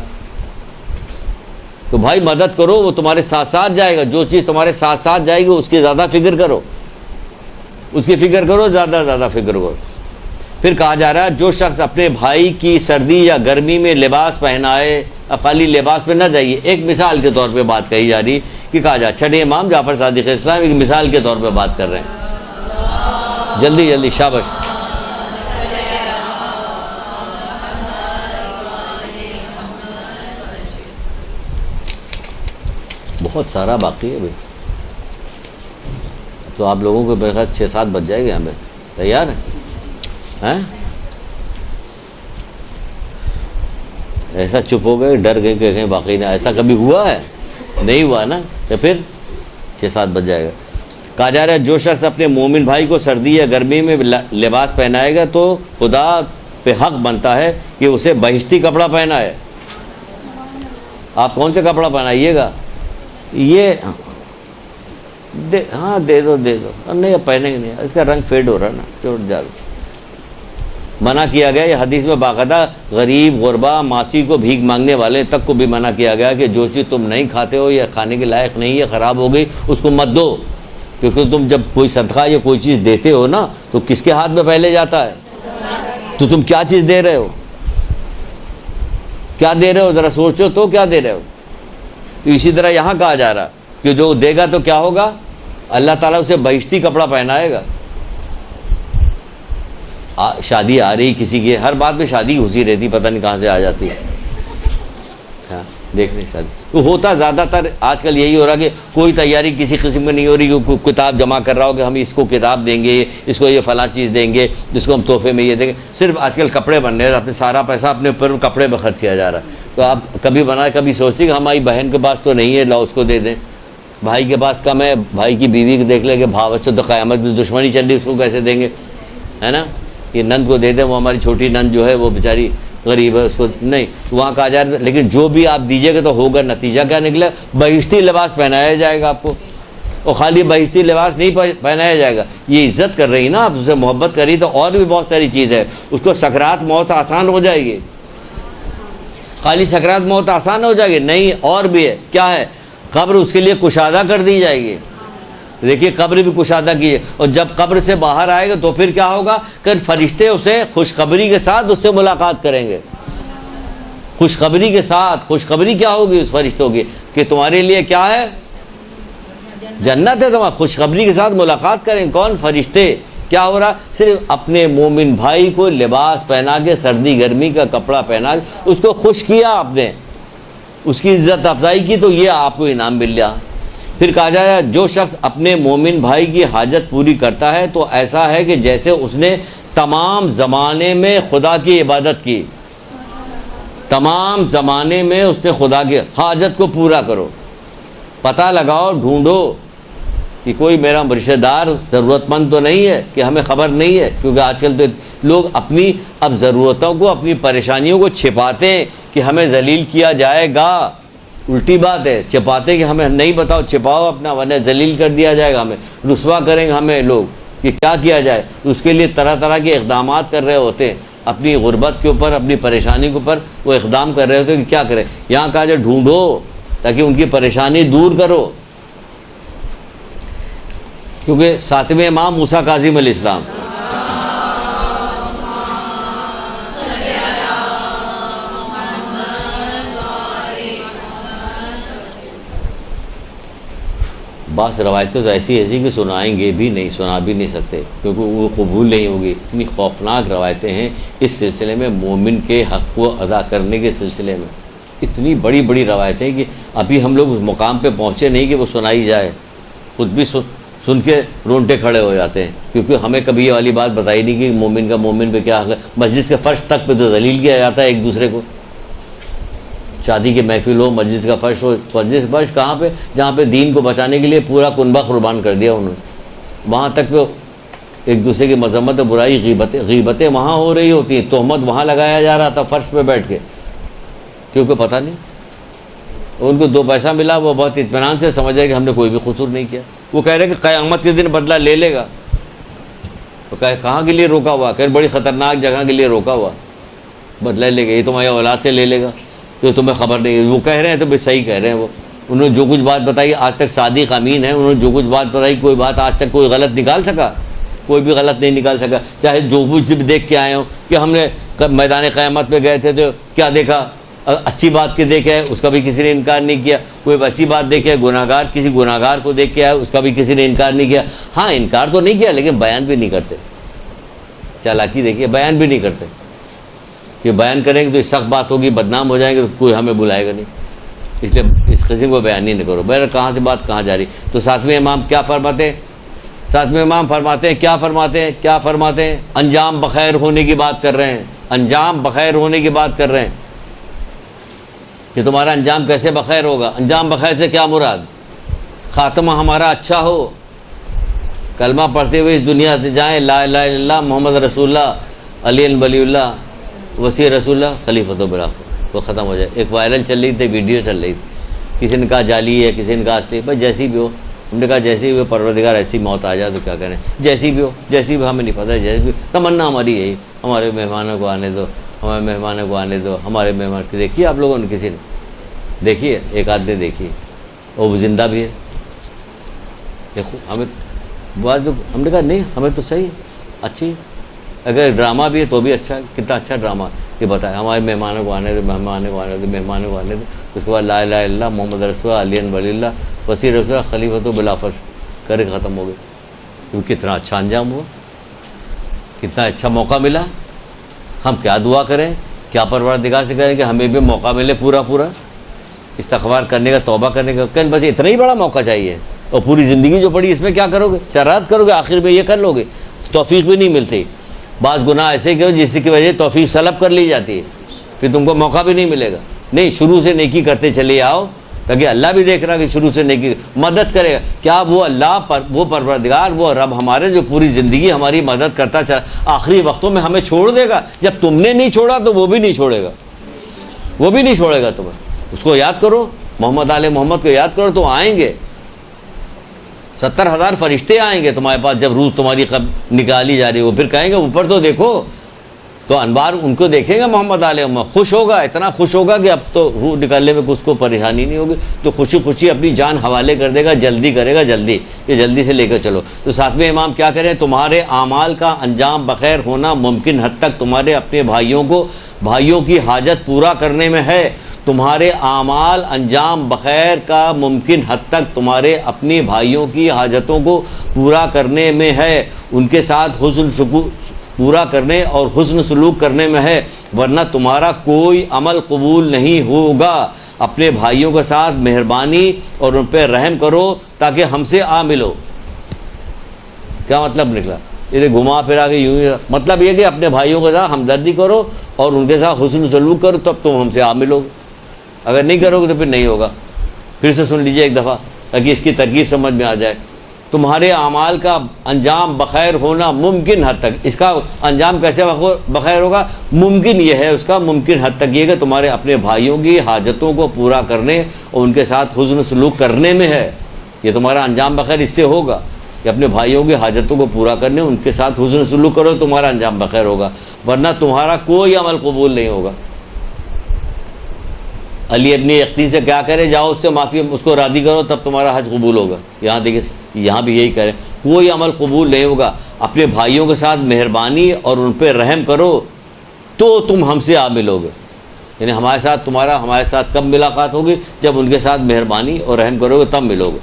تو بھائی مدد کرو, وہ تمہارے ساتھ ساتھ جائے گا. جو چیز تمہارے ساتھ ساتھ جائے گی اس کی زیادہ فکر کرو, اس کی فکر کرو, زیادہ فکر کرو. پھر کہا جا رہا ہے جو شخص اپنے بھائی کی سردی یا گرمی میں لباس پہنائے, اب خالی لباس پہ نہ جائیے, ایک مثال کے طور پہ بات کہی جا رہی کہ کہا جا, چھٹے امام جعفر صادق اسلام ایک مثال کے طور پہ بات کر رہے ہیں. جلدی شاباش. بہت سارا باقی ہے بھائی, تو آپ لوگوں کو میرے خیال 6-7 بج جائے گے. ہمیں تیار ہیں؟ ایسا چپ ہو گئے, ڈر گئے کہ کہیں باقی نہ, ایسا کبھی ہوا ہے؟ نہیں ہوا نا, تو پھر 6-7 بج جائے گا. کہا جا رہا ہے جو شخص اپنے مومن بھائی کو سردی یا گرمی میں لباس پہنائے گا تو خدا پہ حق بنتا ہے کہ اسے بہشتی کپڑا پہنائے. آپ کون سے کپڑا پہنائیے گا؟ یہ ہاں دے دو, نہیں اب پہنیں گے نہیں, اس کا رنگ فیڈ ہو رہا نا, چھوڑ جا. منع کیا گیا, یہ حدیث میں باقاعدہ غریب غربا ماسی کو بھیک مانگنے والے تک کو بھی منع کیا گیا کہ جو چیز تم نہیں کھاتے ہو یا کھانے کے لائق نہیں ہے, خراب ہو گئی, اس کو مت دو. کیونکہ تم جب کوئی صدقہ یا کوئی چیز دیتے ہو نا تو کس کے ہاتھ میں پہلے جاتا ہے؟ تو تم کیا چیز دے رہے ہو, کیا دے رہے ہو, ذرا سوچو تو کیا دے رہے ہو. تو اسی طرح یہاں کہا جا رہا کہ جو دے گا تو کیا ہوگا, اللہ تعالیٰ اسے بہشتی کپڑا پہنائے گا. شادی آ رہی کسی کی, ہر بات میں شادی گھسی رہتی, پتہ نہیں کہاں سے آ جاتی ہے. دیکھ رہے شادی تو ہوتا زیادہ تر آج کل یہی ہو رہا کہ کوئی تیاری کسی قسم کی نہیں ہو رہی کہ کوئی کتاب جمع کر رہا ہو کہ ہم اس کو کتاب دیں گے, اس کو یہ فلاں چیز دیں گے, جس کو ہم تحفے میں یہ دیں گے. صرف آج کل کپڑے بن رہے ہیں, اپنے سارا پیسہ اپنے اوپر کپڑے میں خرچ کیا جا رہا ہے. تو آپ کبھی بنائے, کبھی سوچتے کہ ہماری بہن کے پاس تو نہیں ہے, لاؤ اس کو دے دیں. بھائی کے پاس کم ہے, بھائی کی بیوی کو دیکھ لیں کہ بھاو سے تو قیامت کی دشمنی چل رہی, اس کو کیسے دیں گے, ہے نا. یہ نند کو دے دیں, وہ ہماری چھوٹی نند جو ہے وہ بیچاری غریب ہے, اس کو نہیں. وہاں کہا جائے لیکن جو بھی آپ دیجیے گا تو ہوگا, نتیجہ کیا نکلے, بہشتی لباس پہنایا جائے گا آپ کو. اور خالی بہشتی لباس نہیں پہنایا جائے گا, یہ عزت کر رہی نا آپ, اسے محبت کر رہی, تو اور بھی بہت ساری چیز ہے. اس کو سکرات موت آسان ہو جائے گی. خالی سکرات موت آسان ہو جائے گی نہیں, اور بھی ہے. کیا ہے؟ قبر اس کے لیے کشادہ کر دی جائے گی. دیکھیے قبر بھی کشادہ کی ہے, اور جب قبر سے باہر آئے گا تو پھر کیا ہوگا کہ فرشتے اسے خوشخبری کے ساتھ اس سے ملاقات کریں گے. خوشخبری کے ساتھ, خوشخبری کیا ہوگی اس فرشتوں کی کہ تمہارے لیے کیا ہے, جنت ہے. تمہارا خوشخبری کے ساتھ ملاقات کریں. کون؟ فرشتے. کیا ہو رہا؟ صرف اپنے مومن بھائی کو لباس پہنا کے، سردی گرمی کا کپڑا پہنا کے اس کو خوش کیا آپ نے، اس کی عزت افزائی کی، تو یہ آپ کو انعام مل گیا۔ پھر کہا جائے جو شخص اپنے مومن بھائی کی حاجت پوری کرتا ہے تو ایسا ہے کہ جیسے اس نے تمام زمانے میں خدا کی عبادت کی، تمام زمانے میں اس نے خدا کی حاجت کو پورا کرو۔ پتہ لگاؤ، ڈھونڈو کہ کوئی میرا رشتہ دار ضرورت مند تو نہیں ہے کہ ہمیں خبر نہیں ہے، کیونکہ آج کل تو لوگ اپنی اب ضرورتوں کو، اپنی پریشانیوں کو چھپاتے ہیں کہ ہمیں ذلیل کیا جائے گا۔ الٹی بات ہے، چھپاتے کہ ہمیں نہیں بتاؤ، چھپاؤ اپنا، ورنہ ذلیل کر دیا جائے گا، ہمیں رسوا کریں گے ہمیں لوگ، کہ کیا کیا جائے۔ اس کے لیے طرح طرح کے اقدامات کر رہے ہوتے ہیں، اپنی غربت کے اوپر، اپنی پریشانی کے اوپر وہ اقدام کر رہے ہوتے ہیں کہ کیا کریں۔ یہاں کہا جائے ڈھونڈو تاکہ ان کی پریشانی دور کرو، کیونکہ ساتویں امام موسیٰ کاظم علیہ السلام، بعض روایتیں تو ایسی کہ سنائیں گے بھی نہیں، سنا بھی نہیں سکتے، کیونکہ وہ قبول نہیں ہوگی۔ اتنی خوفناک روایتیں ہیں اس سلسلے میں، مومن کے حق کو ادا کرنے کے سلسلے میں اتنی بڑی بڑی روایتیں کہ ابھی ہم لوگ اس مقام پہ پہنچے نہیں کہ وہ سنائی جائے، خود بھی سن کے رونٹے کھڑے ہو جاتے ہیں، کیونکہ ہمیں کبھی یہ والی بات بتائی نہیں کہ مومن کا مومن پہ کیا حق ہے۔ مجلس کے فرش تک پہ تو ذلیل کیا جاتا ہے ایک دوسرے کو، شادی کے محفل ہو، مجلس کا فرش ہو، مجلس فرش کہاں پہ؟ جہاں پہ دین کو بچانے کے لیے پورا کنبہ قربان کر دیا انہوں نے، وہاں تک پہ ایک دوسرے کی مذمت و برائی، غیبتیں وہاں ہو رہی ہوتی ہیں، تہمت وہاں لگایا جا رہا تھا فرش پہ بیٹھ کے، کیونکہ پتہ نہیں ان کو 2 پیسہ ملا، وہ بہت اطمینان سے سمجھ رہے کہ ہم نے کوئی بھی قصور نہیں کیا۔ وہ کہہ رہے کہ قیامت کے دن بدلہ لے لے گا، تو کہاں کے لیے روکا ہوا؟ کہ بڑی خطرناک جگہ کے لیے روکا ہوا، بدلہ لے گا، یہ تمہاری اولاد سے لے لے گا، تو تمہیں خبر نہیں ہے۔ وہ کہہ رہے ہیں تو بھی صحیح کہہ رہے ہیں، وہ انہوں نے جو کچھ بات بتائی آج تک صادق امین ہے، انہوں نے جو کچھ بات بتائی کوئی بات آج تک کوئی غلط نکال سکا؟ کوئی بھی غلط نہیں نکال سکا، چاہے جو کچھ بھی دیکھ کے آئے ہوں کہ ہم نے میدان قیامت پہ گئے تھے تو کیا دیکھا، اچھی بات کے دیکھے ہے اس کا بھی کسی نے انکار نہیں کیا، کوئی اچھی بات دیکھے گناہگار، کسی گناہگار کو دیکھ کے آئے اس کا بھی کسی نے انکار نہیں کیا۔ ہاں انکار تو نہیں کیا لیکن بیان بھی نہیں کرتے، چالاکی دیکھیے، بیان بھی نہیں کرتے کہ بیان کریں گے تو سخت بات ہوگی، بدنام ہو جائیں گے تو کوئی ہمیں بلائے گا نہیں، اس لیے اس قسم کو بیان نہیں کرو۔ بہر کہاں سے بات کہاں جا رہی؟ تو ساتویں امام کیا فرماتے ہیں؟ ساتویں امام فرماتے ہیں کیا فرماتے ہیں؟ انجام بخیر ہونے کی بات کر رہے ہیں، انجام بخیر ہونے کی بات کر رہے ہیں کہ تمہارا انجام کیسے بخیر ہوگا۔ انجام بخیر سے کیا مراد؟ خاتمہ ہمارا اچھا ہو، کلمہ پڑھتے ہوئے اس دنیا سے جائیں، لا الہ الا اللہ محمد رسول اللہ علی ولی اللہ وسیع رسول اللہ خلیفۃ بالآخر، وہ ختم ہو جائے۔ ایک وائرل چل رہی تھی، ویڈیو چل رہی تھی، کسی نے کہا جعلی ہے، کسی نے کہا اصلی، بھائی جیسی بھی ہو، ہم نے کہا جیسی بھی ہو، پروردگار ایسی موت آ جائے تو کیا کریں، جیسی بھی ہو ہمیں نہیں پتہ، جیسی بھی تمنا ہماری یہی، ہمارے مہمانوں کو آنے دو، ہمارے مہمان کی دیکھیے آپ لوگوں نے، کسی نے دیکھیے، ایک آدھ نے دیکھی، اور وہ زندہ بھی ہے۔ دیکھو ہمیں بعض لوگ، ہم نے کہا نہیں ہمیں تو صحیح ہے، اچھی ہے، اگر ڈرامہ بھی ہے تو بھی اچھا ہے، کتنا اچھا ڈرامہ یہ بتائے، ہمارے مہمانوں کو آنے دو، اس کے بعد لا الہ الا اللہ محمد رسول اللہ علی ولی اللہ وسیع رسول اللہ خلیفۃ بالآفس کرے ختم ہو گئے۔ کیونکہ کتنا اچھا انجام ہوا، کتنا اچھا موقع ملا۔ ہم کیا دعا کریں، کیا پروردگار سے کریں کہ ہمیں بھی موقع ملے پورا استغفار کرنے کا، توبہ کرنے کا، کہ بس اتنا ہی بڑا موقع چاہیے، اور پوری زندگی جو پڑی اس میں کیا کرو گے، شرارت کرو گے، آخر میں یہ کر لو گے، توفیق بھی نہیں ملتی۔ بعض گناہ ایسے کہ جس کی وجہ سے توفیق سلب کر لی جاتی ہے، پھر تم کو موقع بھی نہیں ملے گا۔ نہیں، شروع سے نیکی کرتے چلے آؤ، تاکہ اللہ بھی دیکھ رہا کہ شروع سے نیکی مدد کرے گا۔ کیا وہ اللہ وہ پروردگار، وہ رب ہمارے جو پوری زندگی ہماری مدد کرتا چلا، آخری وقتوں میں ہمیں چھوڑ دے گا؟ جب تم نے نہیں چھوڑا تو وہ بھی نہیں چھوڑے گا، تمہیں اس کو یاد کرو، محمد آل محمد کو یاد کرو، تو آئیں گے 70,000 فرشتے آئیں گے تمہارے پاس جب روح تمہاری نکالی جا رہی ہے۔ وہ پھر کہیں گے اوپر تو دیکھو، تو انوار ان کو دیکھیں گے، محمد علیہ محمد خوش ہوگا، اتنا خوش ہوگا کہ اب تو روح نکالنے میں اس کو پریشانی نہیں ہوگی، تو خوشی اپنی جان حوالے کر دے گا، جلدی کرے گا، جلدی سے لے کر چلو۔ تو ساتویں امام کیا کریں؟ تمہارے اعمال کا انجام بخیر ہونا ممکن حد تک تمہارے اپنے بھائیوں کی حاجت پورا کرنے میں ہے، تمہارے اعمال انجام بخیر کا ممکن حد تک تمہارے اپنے بھائیوں کی حاجتوں کو پورا کرنے میں ہے، ان کے ساتھ پورا کرنے اور حسن سلوک کرنے میں ہے، ورنہ تمہارا کوئی عمل قبول نہیں ہوگا۔ اپنے بھائیوں کے ساتھ مہربانی اور ان پہ رحم کرو تاکہ ہم سے آ ملو۔ کیا مطلب نکلا؟ یہ گھما پھرا کے یوں ہی مطلب یہ کہ اپنے بھائیوں کے ساتھ ہمدردی کرو اور ان کے ساتھ حسن سلوک کرو، تب تم ہم سے آ ملو گے۔ اگر نہیں کرو گے تو پھر نہیں ہوگا۔ پھر سے سن لیجئے ایک دفعہ تاکہ اس کی ترکیب سمجھ میں آ جائے۔ تمہارے اعمال کا انجام بخیر ہونا ممکن حد تک، اس کا انجام کیسے بخیر ہوگا؟ ممکن یہ ہے، اس کا ممکن حد تک یہ کہ تمہارے اپنے بھائیوں کی حاجتوں کو پورا کرنے اور ان کے ساتھ حسن سلوک کرنے میں ہے۔ یہ تمہارا انجام بخیر اس سے ہوگا کہ اپنے بھائیوں کی حاجتوں کو پورا کرنے، ان کے ساتھ حسن سلوک کرو، تمہارا انجام بخیر ہوگا، ورنہ تمہارا کوئی عمل قبول نہیں ہوگا۔ علی ابن یقطین سے کیا کرے؟ جاؤ اس سے معافی، اس کو راضی کرو، تب تمہارا حج قبول ہوگا۔ یہاں دیکھیں، یہاں بھی یہی کریں، کوئی عمل قبول نہیں ہوگا۔ اپنے بھائیوں کے ساتھ مہربانی اور ان پہ رحم کرو تو تم ہم سے آ ملو گے۔ یعنی ہمارے ساتھ کب ملاقات ہوگی؟ جب ان کے ساتھ مہربانی اور رحم کرو گے تب ملو گے۔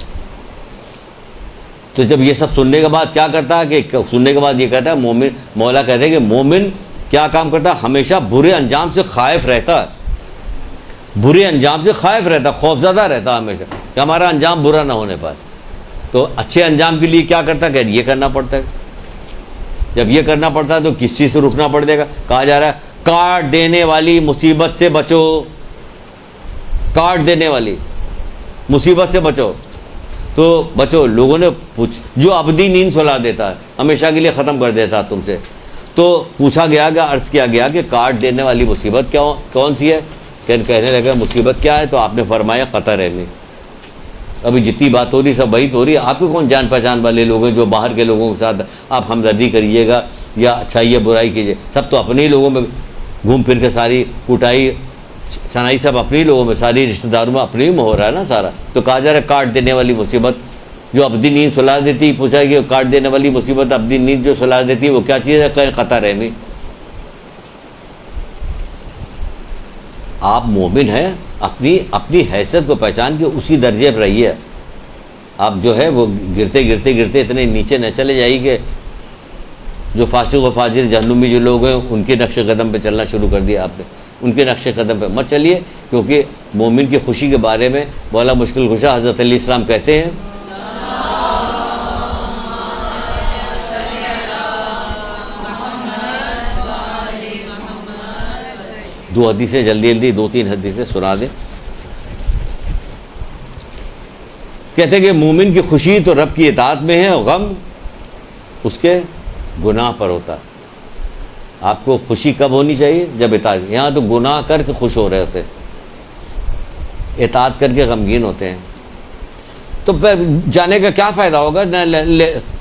تو جب یہ سب سننے کے بعد کیا کرتا ہے کہ سننے کے بعد یہ کہتا ہے مولا کہتے ہیں کہ مومن کیا کام کرتا ہے؟ ہمیشہ برے انجام سے خائف رہتا ہے، برے انجام سے خائف رہتا ہے، خوفزدہ رہتا ہے ہمیشہ کہ ہمارا انجام برا نہ ہونے پائے۔ تو اچھے انجام کے لیے کیا کرتا ہے کہ یہ کرنا پڑتا ہے۔ جب یہ کرنا پڑتا ہے تو کس چیز سے رکنا پڑے گا؟ کہا جا رہا ہے کاٹ دینے والی مصیبت سے بچو، کاٹ دینے والی مصیبت سے بچو۔ تو بچو، لوگوں نے جو ابدی نیند سلا دیتا ہے، ہمیشہ کے لیے ختم کر دیتا ہے تم سے، تو پوچھا گیا کہ عرض کیا گیا کہ کاٹ دینے والی مصیبت کون سی ہے؟ کہنے لگا مصیبت کیا ہے؟ تو آپ نے فرمایا قطع رحمی۔ ابھی جتنی بات ہو رہی سب وہی تو ہو رہی ہے۔ آپ کے کون جان پہچان والے لوگ ہیں جو باہر کے لوگوں کے ساتھ آپ ہمدردی کریے گا یا اچھائی یا برائی کیجیے؟ سب تو اپنے ہی لوگوں میں گھوم پھر کے ساری کوٹائی شنائی سب اپنے ہی لوگوں میں، ساری رشتہ داروں میں اپنے ہی میں ہو رہا ہے نا سارا۔ تو کہا جا رہا ہے کاٹ دینے والی مصیبت جو ابدی نیند سلا دیتی۔ پوچھا کہ کاٹ دینے والی مصیبت ابدی نیند جو سلا دیتی ہے وہ کیا چیز ہے؟ کہ قطع رحمی۔ آپ مومن ہیں، اپنی حیثیت کو پہچان کے اسی درجے پر رہیے۔ آپ جو ہے وہ گرتے گرتے گرتے اتنے نیچے نہ چلے جائیے کہ جو فاسق و فاجر جہنمی جو لوگ ہیں ان کے نقش قدم پہ چلنا شروع کر دیا آپ نے۔ ان کے نقش قدم پہ مت چلیے، کیونکہ مومن کی خوشی کے بارے میں مولا مشکل کشا حضرت علیہ السلام کہتے ہیں دو حدیثیں جلدی 2-3 حدیثیں سنا دیں۔ کہتے ہیں کہ مومن کی خوشی تو رب کی اطاعت میں ہے اور غم اس کے گناہ پر ہوتا ہے۔ آپ کو خوشی کب ہونی چاہیے؟ جب اطاعت۔ یہاں تو گناہ کر کے خوش ہو رہے ہوتے ہیں، اطاعت کر کے غمگین ہوتے ہیں۔ تو جانے کا کیا فائدہ ہوگا؟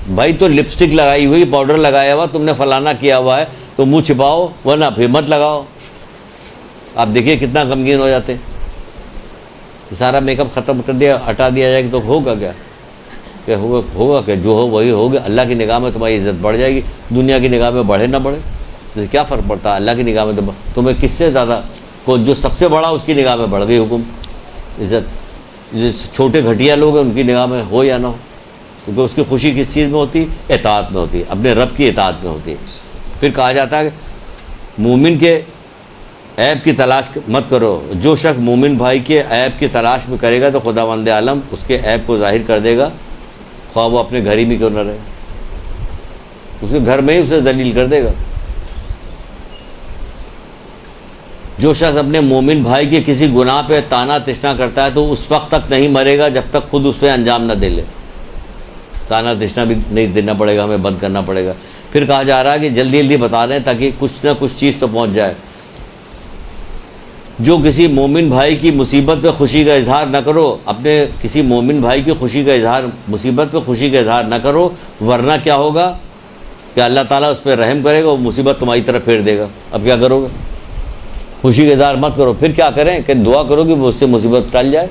بھائی تو لپسٹک لگائی ہوئی، پاؤڈر لگایا ہوا، تم نے فلانا کیا ہوا ہے تو منہ چھپاؤ، ورنہ پھر مت لگاؤ۔ آپ دیکھیے کتنا غمگین ہو جاتے ہیں۔ سارا میک اپ ختم کر دیا، ہٹا دیا جائے گا تو ہوگا کیا؟ کہ ہوگا کہ جو ہو وہی ہوگا۔ اللہ کی نگاہ میں تمہاری عزت بڑھ جائے گی، دنیا کی نگاہ میں بڑھے نہ بڑھے تو کیا فرق پڑتا ہے؟ اللہ کی نگاہ میں تو تمہیں کس سے زیادہ جو سب سے بڑا اس کی نگاہ میں بڑھ گئی حکم عزت۔ جو چھوٹے گھٹیا لوگ ہیں ان کی نگاہ میں ہو یا نہ ہو، کیونکہ اس کی خوشی کس چیز میں ہوتی؟ اطاعت میں ہوتی، اپنے رب کی اطاعت میں ہوتی۔ پھر کہا جاتا ہے کہ مومن کے عیب کی تلاش مت کرو۔ جو شخص مومن بھائی کے عیب کی تلاش میں کرے گا تو خداوند عالم اس کے عیب کو ظاہر کر دے گا، خواہ وہ اپنے گھر ہی میں کیوں نہ رہے، اس کے گھر میں ہی اسے ذلیل کر دے گا۔ جو شخص اپنے مومن بھائی کے کسی گناہ پہ تانا تشنا کرتا ہے تو اس وقت تک نہیں مرے گا جب تک خود اس پہ انجام نہ دے لے۔ تانا تشنا بھی نہیں دینا پڑے گا، ہمیں بند کرنا پڑے گا۔ پھر کہا جا رہا ہے کہ جلدی بتا دیں تاکہ کچھ نہ کچھ چیز تو پہنچ جائے۔ جو کسی مومن بھائی کی مصیبت پہ خوشی کا اظہار نہ کرو، اپنے کسی مومن بھائی کی خوشی کا اظہار، مصیبت پہ خوشی کا اظہار نہ کرو، ورنہ کیا ہوگا کہ اللہ تعالیٰ اس پہ رحم کرے گا، وہ مصیبت تمہاری طرف پھیر دے گا۔ اب کیا کرو گے؟ خوشی کا اظہار مت کرو۔ پھر کیا کریں کہ دعا کرو کہ وہ اس سے مصیبت ٹل جائے،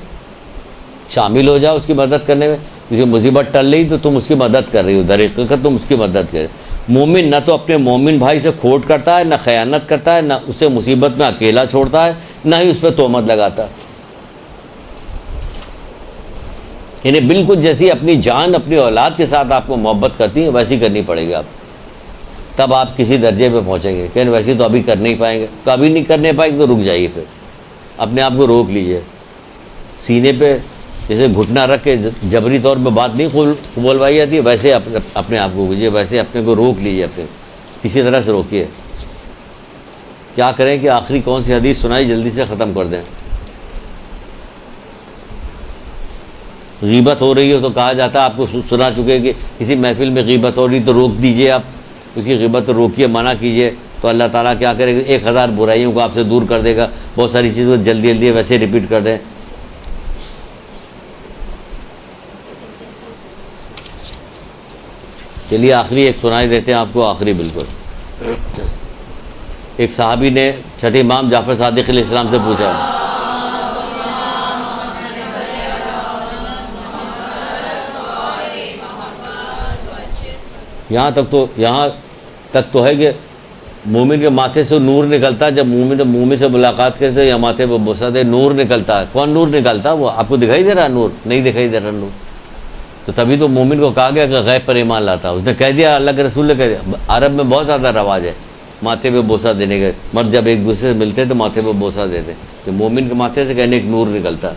شامل ہو جاؤ اس کی مدد کرنے میں۔ کیونکہ مصیبت ٹل رہی تو تم اس کی مدد کر رہی ہو، در حقیقت تم اس کی مدد کر۔ مومن نہ تو اپنے مومن بھائی سے کھوٹ کرتا ہے، نہ خیانت کرتا ہے، نہ اسے مصیبت میں اکیلا چھوڑتا ہے، نہ ہی اس پہ تہمت لگاتا. یعنی بالکل جیسی اپنی جان اپنی اولاد کے ساتھ آپ کو محبت کرتی ہے ویسی کرنی پڑے گی آپ، تب آپ کسی درجے پہ پہنچیں گے. کہ ویسی تو ابھی کر نہیں پائیں گے، کبھی نہیں کرنے پائیں گے تو رک جائیے، پھر اپنے آپ کو روک لیجئے. سینے پہ جیسے گھٹنا رکھ کے جبری طور پہ بات نہیں بولوائی جاتی ہے، ویسے اپنے آپ کو کیجیے، ویسے اپنے کو روک لیجیے، اپنے کسی طرح سے روکیے. کیا کریں کہ آخری کون سی حدیث سنائی جلدی سے ختم کر دیں. غیبت ہو رہی ہو تو کہا جاتا ہے، آپ کو سنا چکے کہ کسی محفل میں غیبت ہو رہی تو روک دیجئے، آپ اس کی غیبت تو روکیے، منع کیجئے، تو اللہ تعالیٰ کیا کرے گا، 1000 برائیوں کو آپ سے دور کر دے گا. بہت ساری چیزوں کو جلدی جلدی ویسے ریپیٹ کر دیں. چلیے آخری ایک سنائی دیتے ہیں آپ کو، آخری بالکل. ایک صحابی نے چھٹے امام جعفر صادق علیہ السلام سے پوچھا، یہاں تک تو ہے کہ مومن کے ماتھے سے نور نکلتا ہے. جب مومن سے ملاقات کرتے یا ماتھے پہ بوسہ دے نور نکلتا ہے. کون نور نکلتا ہے؟ وہ آپ کو دکھائی دے رہا ہے نور؟ نہیں دکھائی دے رہا نور. تو تبھی تو مومن کو کہا گیا کہ غیب پر ایمان لاتا. اس نے کہہ دیا، اللہ کے رسول نے کہہ دیا. عرب میں بہت زیادہ رواج ہے ماتھے پہ بوسہ دینے کے. مرد جب ایک دوسرے سے ملتے تو ماتھے پہ بوسہ دیتے. کہ مومن کے ماتھے سے کہنے ایک نور نکلتا.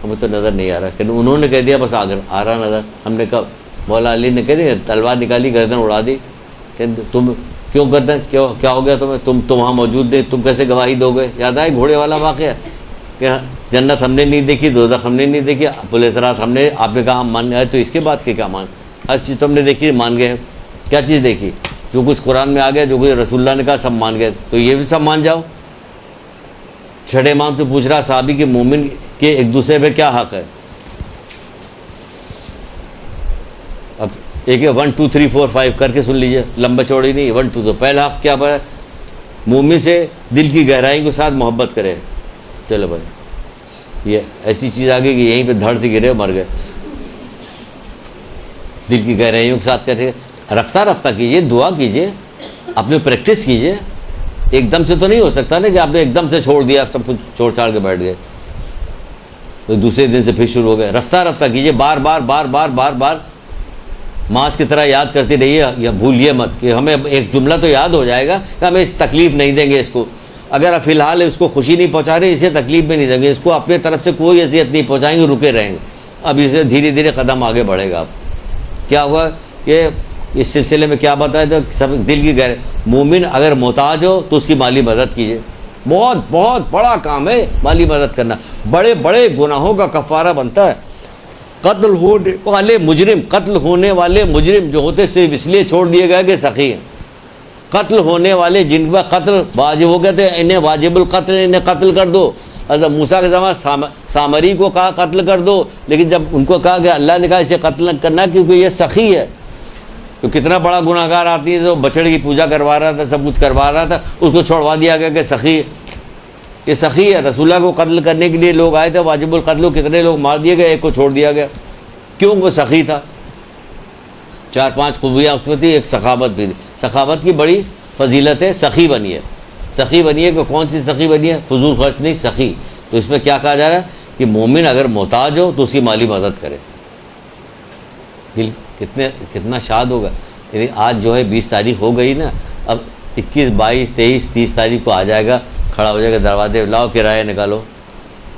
ہمیں تو نظر نہیں آ رہا، کہ انہوں نے کہہ دیا بس آ رہا نظر. ہم نے کہا، مولا علی نے کہہ دیا، تلوار نکالی، گردن اڑا دی. کہ تم کیوں گردن، کیا ہو گیا تمہیں؟ تم وہاں موجود تھے، تم کیسے گواہی دو گے؟ یاد آئے گھوڑے والا واقعہ کہ جنت ہم نے نہیں دیکھی، دوزخ ہم نے نہیں دیکھی، پولیس رات ہم نے، آپ نے کہا ہم مان گئے. تو اس کے بعد کیا مان؟ ہر چیز تم نے دیکھی، مان گئے. کیا چیز دیکھی؟ جو کچھ قرآن میں آ گیا، جو کچھ رسول اللہ نے کہا، سب مان گئے. تو یہ بھی سب مان جاؤ. چھٹے امام سے پوچھ رہا صحابی کہ مومن کے ایک دوسرے پہ کیا حق ہے. اب ایک 1 2 3 4 5 کر کے سن لیجئے، لمبا چوڑی نہیں. 1 2 تو پہلا حق کیا ہے؟ مومن سے دل کی گہرائی کے ساتھ محبت کرے. چلو بھائی، یہ ایسی چیز آ گئی کہ یہیں پہ دھڑ سے گرے مر گئے. دل کی گہرائیوں کے ساتھ کہتے رفتہ رفتہ کیجئے، دعا کیجئے، اپنے پریکٹس کیجئے. ایک دم سے تو نہیں ہو سکتا نا کہ آپ نے ایک دم سے چھوڑ دیا، سب کچھ چھوڑ چھاڑ کے بیٹھ گئے، تو دوسرے دن سے پھر شروع ہو گئے. رفتہ رفتہ کیجئے، بار بار بار بار بار بار ماس کی طرح یاد کرتے رہیے. یا بھولیے مت کہ ہمیں ایک جملہ تو یاد ہو جائے گا کہ ہمیں اس تکلیف نہیں دیں گے اس کو. اگر آپ فی الحال اس کو خوشی نہیں پہنچا رہے، اسے تکلیف بھی نہیں دیں گے، اس کو اپنے طرف سے کوئی اذیت نہیں پہنچائیں گے، رکے رہیں گے. اب اسے دھیرے دھیرے قدم آگے بڑھے گا. آپ کیا ہوا کہ اس سلسلے میں کیا بتایا تو سب دل کی گہرائی. مومن اگر محتاج ہو تو اس کی مالی مدد کیجیے. بہت بہت بڑا کام ہے مالی مدد کرنا. بڑے بڑے گناہوں کا کفارہ بنتا ہے. قتل ہونے والے مجرم جو ہوتے صرف اس لیے چھوڑ دیے گئے کہ سخی ہیں. قتل ہونے والے جن پر قتل واجب ہو گئے تھے، انہیں واجب القتل، انہیں قتل کر دو. حضرت موسیٰ کے زمانے سامری کو کہا قتل کر دو، لیکن جب ان کو کہا کہ اللہ نے کہا اسے قتل کرنا کیونکہ یہ سخی ہے. تو کتنا بڑا گناہ گار آتی ہے، تو بچڑے کی پوجا کروا رہا تھا، سب کچھ کروا رہا تھا، اس کو چھوڑوا دیا گیا کہ سخی ہے. یہ سخی ہے. رسول اللہ کو قتل کرنے کے لیے لوگ آئے تھے، واجب القتل، کتنے لوگ مار دیے گئے، ایک کو چھوڑ دیا گیا. کیوں؟ وہ سخی تھا. 4-5 خوبیاں اس میں تھی، ایک سخاوت بھی تھی. سخاوت کی بڑی فضیلت ہے. سخی بنی ہے. سخی بنی ہے کہ کون سی سخی بنی ہے؟ فضول خرچ نہیں، سخی. تو اس میں کیا کہا جا رہا ہے کہ مومن اگر محتاج ہو تو اس کی مالی مدد کرے. دل کتنا شاد ہوگا. یعنی آج جو ہے 20 تاریخ ہو گئی نا، اب 21 22 23 30 تاریخ کو آ جائے گا، کھڑا ہو جائے گا دروازے، لاؤ کرایہ نکالو،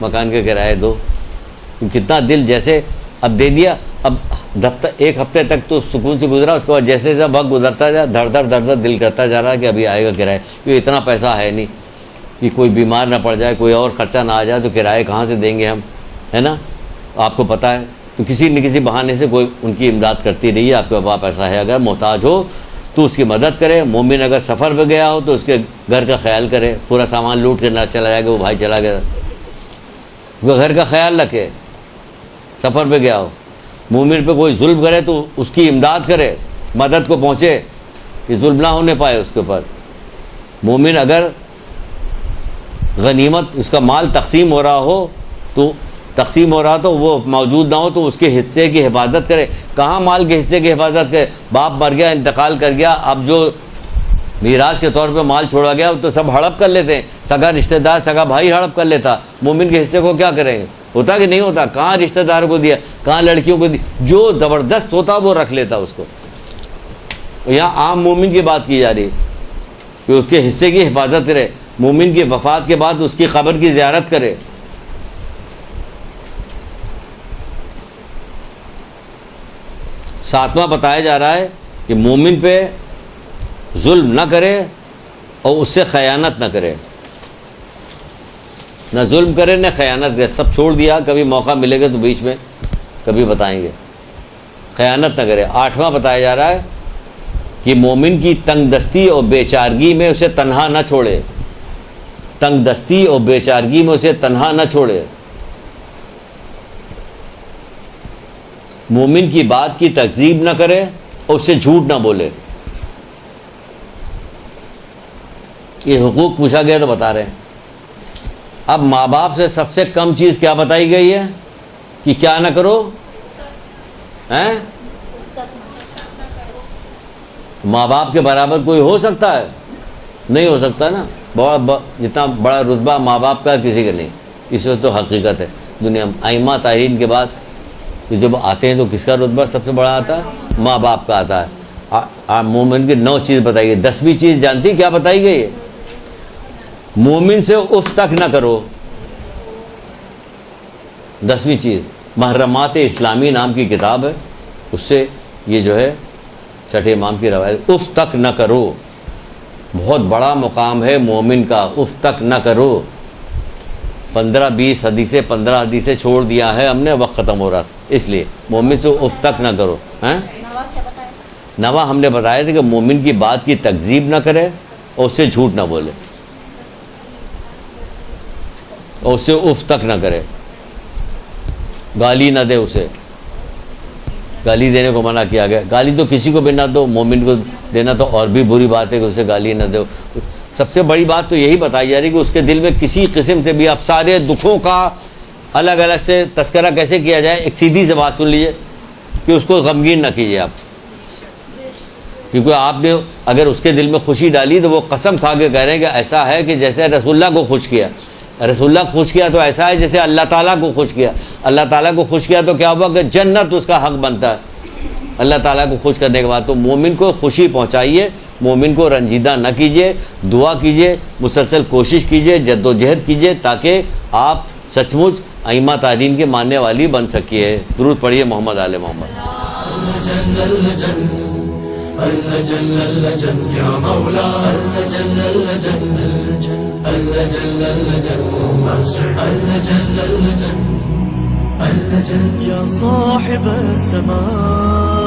مکان کے کرایہ دو. کتنا دل جیسے اب دے دیا. اب دفتر ایک ہفتے تک تو سکون سے گزرا، اس کے بعد جیسے جیسے وقت گزرتا جا دھڑ دھڑ دل کرتا جا رہا کہ ابھی آئے گا کرایہ. کیونکہ اتنا پیسہ ہے نہیں کہ کوئی بیمار نہ پڑ جائے، کوئی اور خرچہ نہ آ جائے تو کرایہ کہاں سے دیں گے ہم، ہے نا؟ آپ کو پتہ ہے. تو کسی نہ کسی بہانے سے کوئی ان کی امداد کرتی رہی ہے. آپ کے پاس پیسہ ہے، اگر محتاج ہو تو اس کی مدد کرے. مومن اگر سفر پہ گیا ہو تو اس کے گھر کا خیال کرے. پورا سامان لوٹ کے نہ چلا جائے گا، وہ بھائی چلا گیا، وہ گھر کا خیال رکھے. سفر پہ گیا ہو، مومن پہ کوئی ظلم کرے تو اس کی امداد کرے، مدد کو پہنچے کہ ظلم نہ ہونے پائے اس کے اوپر. مومن اگر غنیمت اس کا مال تقسیم ہو رہا تو وہ موجود نہ ہو تو اس کے حصے کی حفاظت کرے. کہاں مال کے حصے کی حفاظت کرے؟ باپ مر گیا، انتقال کر گیا، اب جو میراث کے طور پہ مال چھوڑا گیا تو سب ہڑپ کر لیتے ہیں، سگا رشتہ دار سگا بھائی ہڑپ کر لیتا، مومن کے حصے کو کیا کریں گے؟ ہوتا کہ نہیں ہوتا؟ کہاں رشتہ دار کو دیا، کہاں لڑکیوں کو دیا، جو زبردست ہوتا وہ رکھ لیتا اس کو۔ یہاں عام مومن کی بات کی جا رہی ہے کہ اس کے حصے کی حفاظت کرے، مومن کی وفات کے بعد اس کی قبر کی زیارت کرے۔ ساتواں بتایا جا رہا ہے کہ مومن پہ ظلم نہ کرے اور اس سے خیانت نہ کرے، نہ ظلم کرے نہ خیانت کرے، سب چھوڑ دیا، کبھی موقع ملے گا تو بیچ میں کبھی بتائیں گے، خیانت نہ کرے۔ آٹھواں بتایا جا رہا ہے کہ مومن کی تنگ دستی اور بے چارگی میں اسے تنہا نہ چھوڑے، تنگ دستی اور بے چارگی میں اسے تنہا نہ چھوڑے، مومن کی بات کی تکذیب نہ کرے اور اس سے جھوٹ نہ بولے۔ یہ حقوق پوچھا گیا تو بتا رہے ہیں۔ اب ماں باپ سے سب سے کم چیز کیا بتائی گئی ہے کہ کیا نہ کرو؟ ماں باپ کے برابر کوئی ہو سکتا ہے؟ نہیں ہو سکتا نا، جتنا بڑا رتبہ ماں باپ کا کسی کا نہیں، اس وقت تو حقیقت ہے دنیا میں۔ ائمہ تارین کے بعد جب آتے ہیں تو کس کا رتبہ سب سے بڑا آتا ہے؟ ماں باپ کا آتا ہے۔ مومن کی 9 چیز بتائی گئی، 10ویں چیز جانتی کیا بتائی گئی ہے؟ مومن سے اف تک نہ کرو، 10ویں چیز۔ محرمات اسلامی نام کی کتاب ہے، اس سے یہ جو ہے چھٹے امام کی روایت، اف تک نہ کرو، بہت بڑا مقام ہے مومن کا، اف تک نہ کرو۔ 15-20 حدیثیں 15 حدیثیں چھوڑ دیا ہے ہم نے، وقت ختم ہو رہا تھا، اس لیے مومن سے اف تک نہ کرو۔ نوا ہم نے بتایا تھا کہ مومن کی بات کی تکذیب نہ کرے اور اس سے جھوٹ نہ بولے اور اس سے اف تک نہ کرے، گالی نہ دے، اسے گالی دینے کو منع کیا گیا۔ گالی تو کسی کو بھی نہ دو، مومن کو دینا تو اور بھی بری بات ہے کہ اسے گالی نہ دو۔ سب سے بڑی بات تو یہی بتائی جا رہی ہے کہ اس کے دل میں کسی قسم سے بھی، آپ سارے دکھوں کا الگ الگ سے تذکرہ کیسے کیا جائے، ایک سیدھی سے بات سن لیجیے کہ اس کو غمگین نہ کیجیے آپ، کیونکہ آپ نے اگر اس کے دل میں خوشی ڈالی تو وہ قسم کھا کے کہہ رہے ہیں کہ ایسا ہے کہ جیسے رسول اللہ کو خوش کیا، رسول اللہ کو خوش کیا تو ایسا ہے جیسے اللہ تعالیٰ کو خوش کیا، اللہ تعالیٰ کو خوش کیا تو کیا ہوا کہ جنت اس کا حق بنتا ہے اللہ تعالیٰ کو خوش کرنے کے بعد۔ تو مومن کو خوشی پہنچائیے، مومن کو رنجیدہ نہ کیجیے، دعا کیجیے، مسلسل کوشش کیجیے، جد و جہد کیجیے تاکہ آپ سچ مچ ائمہ تارین کے ماننے والی بن سکیے۔ درود پڑھیے محمد آل محمد۔ يا صاحب السماء